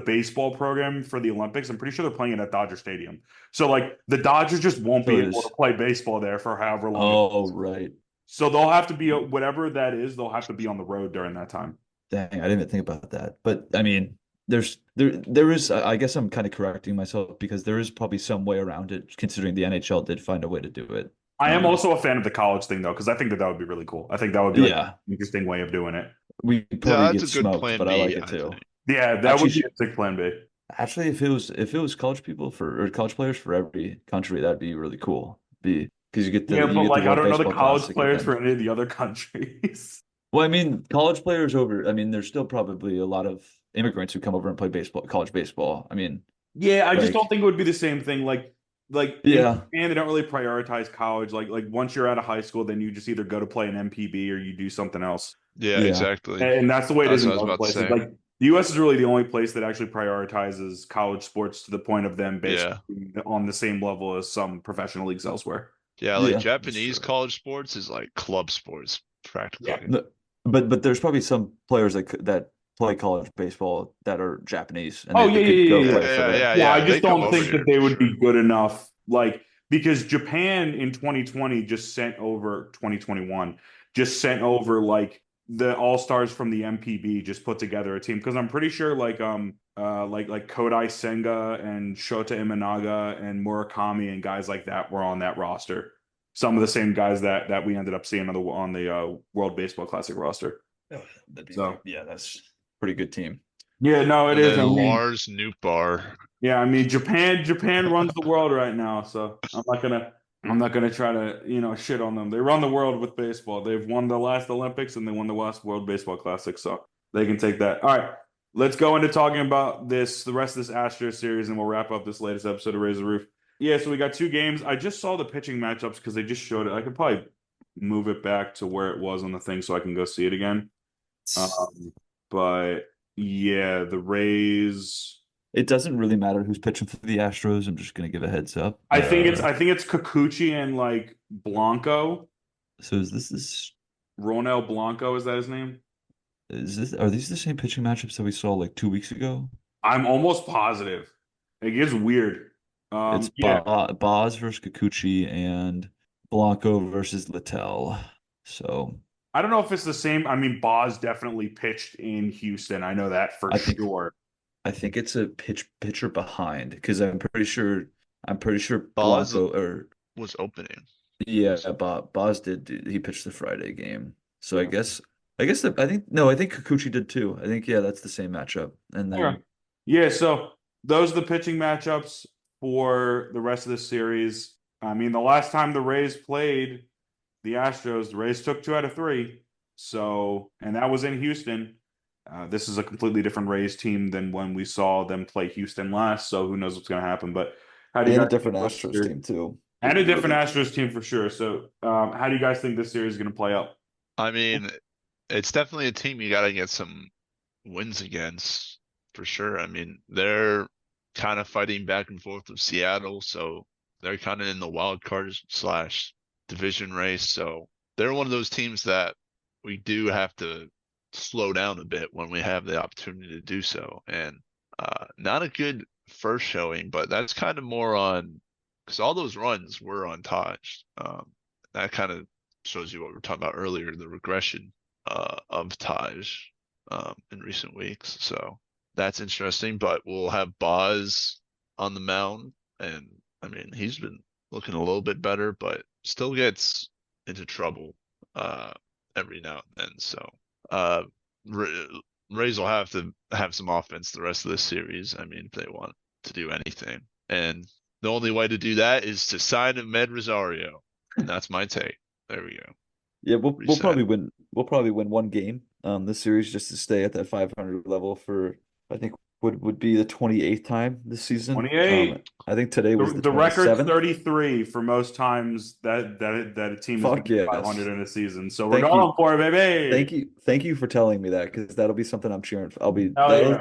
baseball program for the Olympics. I'm pretty sure they're playing it at Dodger Stadium. So like the Dodgers just won't So be it able to is. play baseball there for however long it Oh, is. right. So they'll have to be whatever that is. They'll have to be on the road during that time. Dang, I didn't even think about that. But I mean, there is. I guess I'm kind of correcting myself because there is probably some way around it, considering the NHL did find a way to do it. I am also a fan of the college thing though, because I think that would be really cool. I think that would be like an Yeah, interesting way of doing it. we Yeah, probably that's get a good smoked, plan but I B, like it I too. think. Yeah, that Actually, would be a sick plan B. actually, if it was college people for or college players for every country, that'd be really cool. Be because Yeah, you but get the like I World don't know the Baseball college Classic players again. for any of the other countries. Well, I mean, college players over. I mean, there's still probably a lot of immigrants who come over and play baseball, college baseball. I mean, Yeah, I just don't like, think it would be the same thing. Like in yeah, Japan, they don't really prioritize college. Like once you're out of high school, then you just either go to play an MPB or you do something else. Yeah, yeah, exactly. And that's the way it is That's in what I was most about to places. say. Like the US is really the only place that actually prioritizes college sports to the point of them basically Yeah. being on the same level as some professional leagues elsewhere. Yeah, like yeah. That's Japanese true. college sports is like club sports Yeah. practically. No, but there's probably some players that play college baseball that are Japanese and Oh they could go Yeah, play for yeah, there. yeah, Yeah, I yeah. They just come don't over think that here they for would sure. be good enough. Like because Japan in 2020 just sent over 2021 just sent over like the all stars from the MPB just put together a team because I'm pretty sure like Kodai Senga and Shota Imanaga and Murakami and guys like that were on that roster. Some of the same guys that we ended up seeing on the World Baseball Classic roster. Oh, that'd be So yeah, that's a pretty good team. yeah, no, it And is. then I mean, Lars Nootbaar. yeah, I mean Japan runs the world right now, so I'm not gonna try to, shit on them. They run the world with baseball. They've won the last Olympics and they won the last World Baseball Classic, so they can take that. All right. Let's go into talking about the rest of this Astros series, and we'll wrap up this latest episode of Raise the Roof. Yeah, so we got 2 games. I just saw the pitching matchups because they just showed it. I could probably move it back to where it was on the thing so I can go see it again. But yeah, the Rays. It doesn't really matter who's pitching for the Astros. I'm just gonna give a heads up. I think it's Kikuchi and like Blanco. So is this Ronel Blanco, is that his name? are these the same pitching matchups that we saw like 2 weeks ago? I'm almost positive. It gets weird. It's Yeah. Boz versus Kikuchi and Blanco versus Littell. So I don't know if it's the same. I mean, Boz definitely pitched in Houston. I know that for I think sure. I think it's a pitcher behind because I'm pretty sure Boz Blanco or was opening. yeah, Boz did he pitched the Friday game. So Yeah. I think Kikuchi did too. I think yeah, that's the same matchup. And Okay. then Yeah, so those are the pitching matchups for the rest of the series. I mean, the last time the Rays played the Astros, the Rays took 2 out of 3. So, and that was in Houston. This is a completely different Rays team than when we saw them play Houston last. So who knows what's going to happen? But how do you and a guys different think about Astros your team too. And a different Astros team for sure. So, how do you guys think this series is going to play out? I mean, it's definitely a team you got to get some wins against for sure. I mean, they're kind of fighting back and forth with Seattle, so they're kind of in the wild card slash division race. So they're one of those teams that we do have to slow down a bit when we have the opportunity to do so. And not a good first showing, but that's kind of more on because all those runs were untouched. That kind of shows you what we were talking about earlier, the regression of Taj in recent weeks. So that's interesting. But we'll have Boz on the mound, and I mean he's been looking a little bit better, but still gets into trouble every now and then. So Rays will have to have some offense the rest of this series. I mean, if they want to do anything, and the only way to do that is to sign Ahmed Rosario, and that's my take. There we go. Yeah, we'll Reset. probably win. We'll probably win one game this series just to stay at that 500 level for I think would be the 28th time this season. 28. I think today was The record's 27th. 33 for most times that a team has Fuck been yes. 500 in a season. So we're Thank going you. for it, baby. Thank you for telling me that because that'll be something I'm cheering for. Hell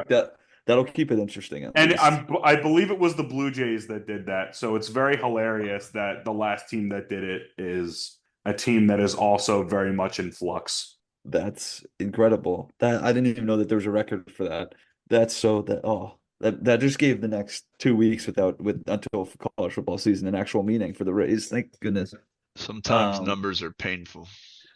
yeah. That'll keep it interesting. At And least. I believe it was the Blue Jays that did that. So it's very hilarious that the last team that did it is a team that is also very much in flux. That's incredible. That I didn't even know that there was a record for that. That just gave the next 2 weeks until college football season an actual meaning for the Rays. Thank goodness. Sometimes numbers are painful.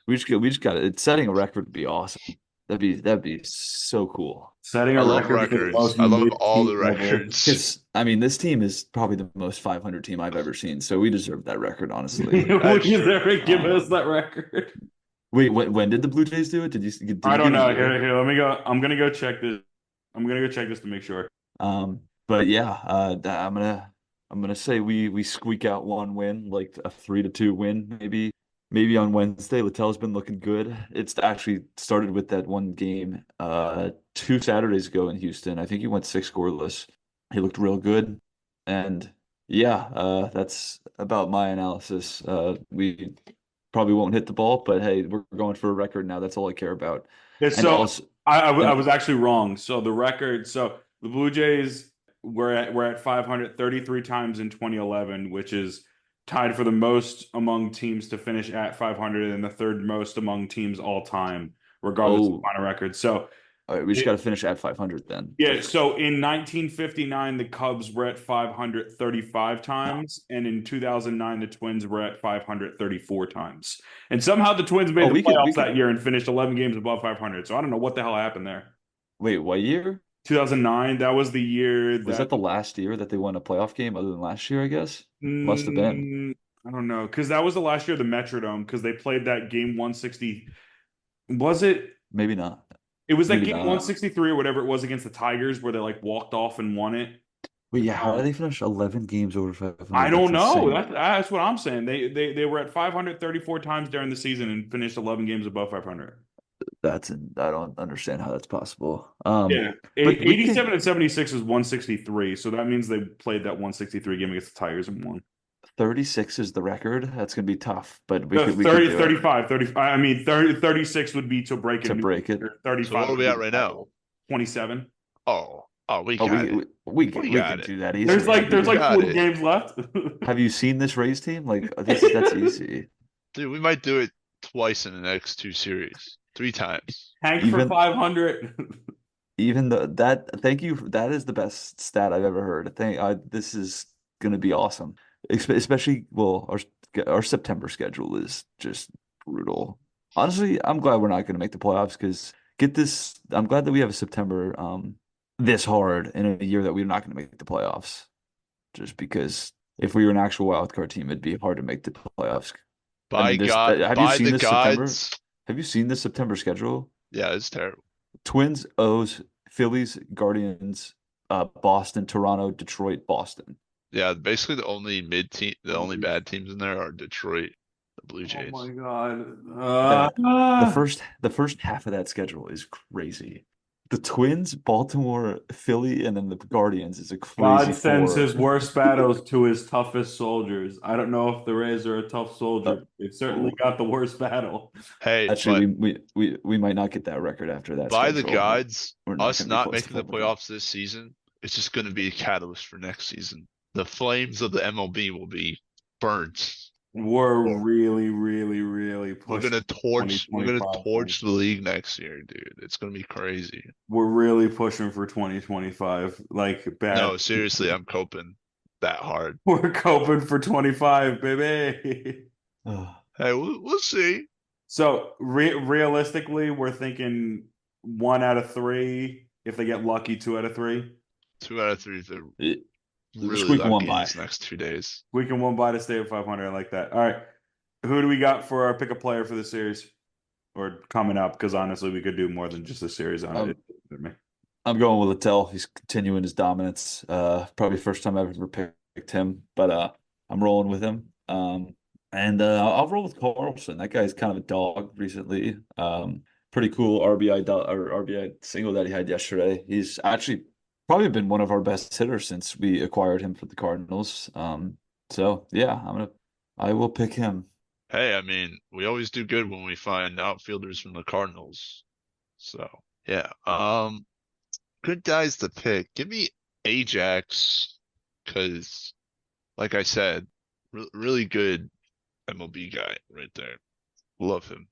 We just got it. Setting a record would be awesome. That'd be so cool. Setting a I love record for the records. most I love mid all the team ever. records. Because I mean, this team is probably the most 500 team I've ever seen, so we deserve that record, honestly. Would you ever give us that record? Wait, when did the Blue Jays do it? Did you I don't give know. a year? Here, let me go. I'm gonna go check this. I'm gonna go check this to make sure. But yeah, I'm gonna say we squeak out one win, like a 3-2 win, maybe on Wednesday. Littell's been looking good. It's actually started with that one game 2 Saturdays ago in Houston. I think he went 6 scoreless. He looked real good, and yeah, that's about my analysis. We probably won't hit the ball, but hey, we're going for a record now. That's all I care about. Yeah, And so also, I was actually wrong. So the record, so the Blue Jays were at 533 times in 2011, which is tied for the most among teams to finish at 500 and the third most among teams all time, regardless of final record. So all right, we just got to finish at 500 then. yeah, so in 1959, the Cubs were at 535 times, and in 2009, the Twins were at 534 times. And somehow the Twins made the playoffs that year and finished 11 games above 500. So I don't know what the hell happened there. Wait, what year? 2009. That was the year. Was that the last year that they won a playoff game other than last year, I guess? Must have been. I don't know, because that was the last year of the Metrodome, because they played that game 160. Was it? Maybe not. It was that game 163 or whatever it was against the Tigers where they like walked off and won it. Wait, yeah, how did they finish 11 games over 500? I don't know. That's what I'm saying. They were at 534 times during the season and finished 11 games above 500. I don't understand how that's possible. Yeah, 87 and 76 is 163, so that means they played that 163 game against the Tigers and won. 36 is the record. That's gonna be tough, but we 30, could do 35, 35. I mean, 36 would be to break it. To break it. 35. So what are we at right now? 27. We got it. We can do that easily. There's like 40 games left. Have you seen this Rays team? Like that's easy. Dude, we might do it twice in the next 2 series. 3 times. Hank for 500. Thank you. That is the best stat I've ever heard. This is gonna be awesome. Especially, well, our September schedule is just brutal. Honestly, I'm glad we're not going to make the playoffs because I'm glad that we have a September this hard in a year that we're not going to make the playoffs. Just because if we were an actual wild card team, it'd be hard to make the playoffs. Have you seen this September schedule? Yeah, it's terrible. Twins, O's, Phillies, Guardians, Boston, Toronto, Detroit, Boston. Yeah, basically the only bad teams in there are Detroit, the Blue Jays. Oh my god. The first half of that schedule is crazy. the Twins, Baltimore, Philly, and then the Guardians is a crazy God sends four. his worst battles to his toughest soldiers. I don't know if the Rays are a tough Uh, soldier, but they've certainly oh, got the worst battle. Hey, actually, but we might not get that record after that by the schedule. gods, We're not us going to be not close to making the 500. playoffs this season, it's just going to be a catalyst for next season. The flames of the MLB will be burnt. We're really, really, really We're pushing gonna for torch. We're gonna 2025. torch the league next year, dude. It's gonna be crazy. We're really pushing for 2025. Like bad. No, seriously, I'm coping that hard. We're coping for 25, baby. Ugh. Hey, we'll see. So realistically, we're thinking 1 out of 3. If they get lucky, 2 out of 3. 2 out of 3. They're It- really squeaking one lucky by. these next 2 days. We can one by to stay at 500. I like that. All right. Who do we got for our pick a player for the series or coming up? Because honestly, we could do more than just a series on it. I'm going with Littell. He's continuing his dominance. Probably first time I've ever picked him, but I'm rolling with him. And I'll roll with Carlson. That guy's kind of a dog recently. Pretty cool RBI single that he had yesterday. He's actually probably been one of our best hitters since we acquired him for the Cardinals. So yeah, I will pick him. Hey, I mean, we always do good when we find outfielders from the Cardinals. So yeah, good guys to pick. Give me Ajax, because, like I said, really good MLB guy right there. Love him.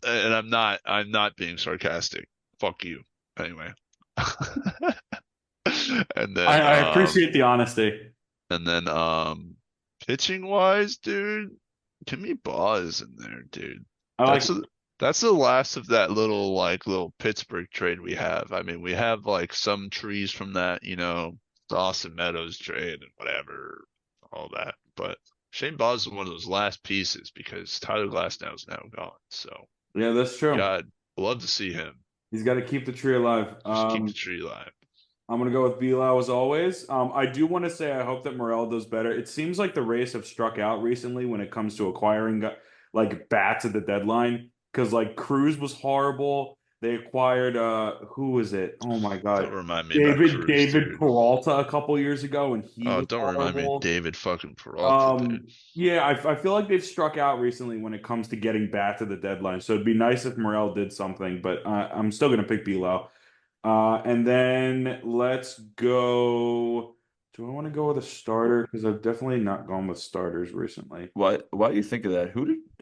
And I'm not being sarcastic. Fuck you. Anyway. And then I appreciate the honesty. pitching wise, dude, give me Boz in there, dude. I like That's the last of that little Pittsburgh trade we have. I mean, we have like some trees from that, Dawson Meadows trade and whatever, all that. But Shane Boz is one of those last pieces because Tyler Glasnow is now gone. So yeah, that's true. God, love to see him. He's got to keep the tree alive. Just keep the tree alive. I'm gonna go with Bilal as always. I do want to say I hope that Morel does better. It seems like the Rays have struck out recently when it comes to acquiring like bats at the deadline. Because like Cruz was horrible. They acquired who was it? Oh my God, Don't remind me about Cruz, David dude. Peralta a couple years ago, and he Oh, was don't remind me of horrible. David fucking Peralta, dude. Yeah, I feel like they've struck out recently when it comes to getting bats at the deadline. So it'd be nice if Morel did something, but I'm still gonna pick Bilal. And then let's go. Do I want to go with a starter? Because I've definitely not gone with starters recently. Why do you think of that?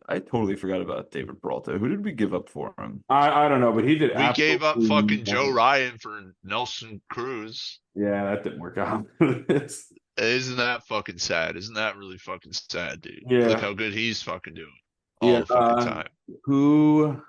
I totally forgot about David Peralta. Who did we give up for him? I don't know, but he did We gave up absolutely fucking Joe nothing. Ryan for Nelson Cruz. Yeah, that didn't work out. Isn't that fucking sad? Isn't that really fucking sad, dude? Yeah. Look how good he's fucking doing all Yeah. the fucking time. Who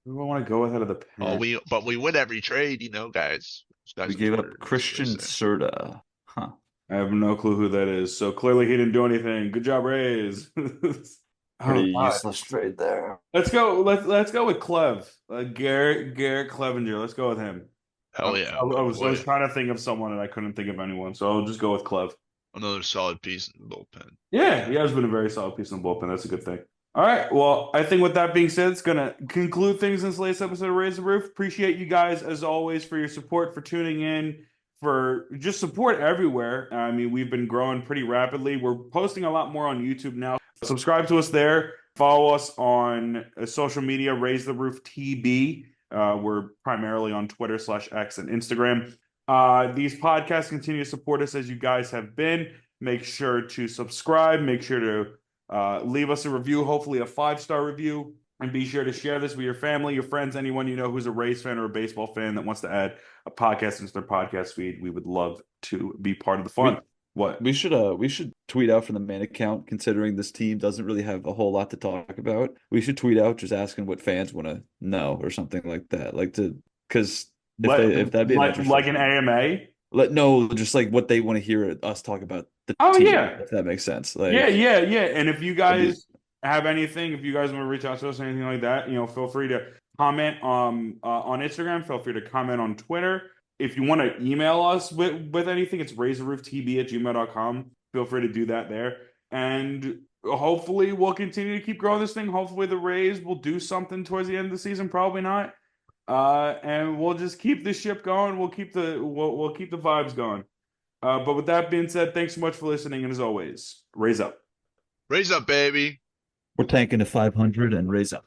do I want to go with out of the Oh, pen? but we win every trade, guys. We gave up Christian Serta. Huh. I have no clue who that is. So clearly he didn't do anything. Good job, Rays. Pretty God. useless trade there. Let's go. Let's go with Clev. Garrett Clevenger. Let's go with him. Hell yeah. I was trying to think of someone and I couldn't think of anyone, so I'll just go with Clev. Another solid piece in the bullpen. Yeah, he has been a very solid piece in the bullpen. That's a good thing. All right. Well, I think with that being said, it's gonna conclude things in this latest episode of Raise the Roof. Appreciate you guys as always for your support, for tuning in, for just support everywhere. I mean, we've been growing pretty rapidly. We're posting a lot more on YouTube now. Subscribe to us there. Follow us on social media, Raise the Roof TB. We're primarily on Twitter /X and Instagram. These podcasts continue to support us as you guys have been. Make sure to subscribe. Make sure to leave us a review, hopefully a 5-star review. And be sure to share this with your family, your friends, anyone you know who's a Rays fan or a baseball fan that wants to add a podcast into their podcast feed. We would love to be part of the fun. We should tweet out from the main account, considering this team doesn't really have a whole lot to talk about. We should tweet out just asking what fans want to know or something like that. Because if that'd be like an AMA. Just like what they want to hear us talk about the team, yeah, if that makes sense. Yeah. And if you guys have anything, if you guys want to reach out to us, anything like that, feel free to comment on Instagram. Feel free to comment on Twitter. If you want to email us with anything, it's raiserooftb@gmail.com. Feel free to do that there. And hopefully we'll continue to keep growing this thing. Hopefully the Rays will do something towards the end of the season. Probably not. And we'll just keep the ship going. We'll keep the vibes going. But with that being said, thanks so much for listening, and as always, raise up. Raise up, baby. We're tanking to 500 and raise up.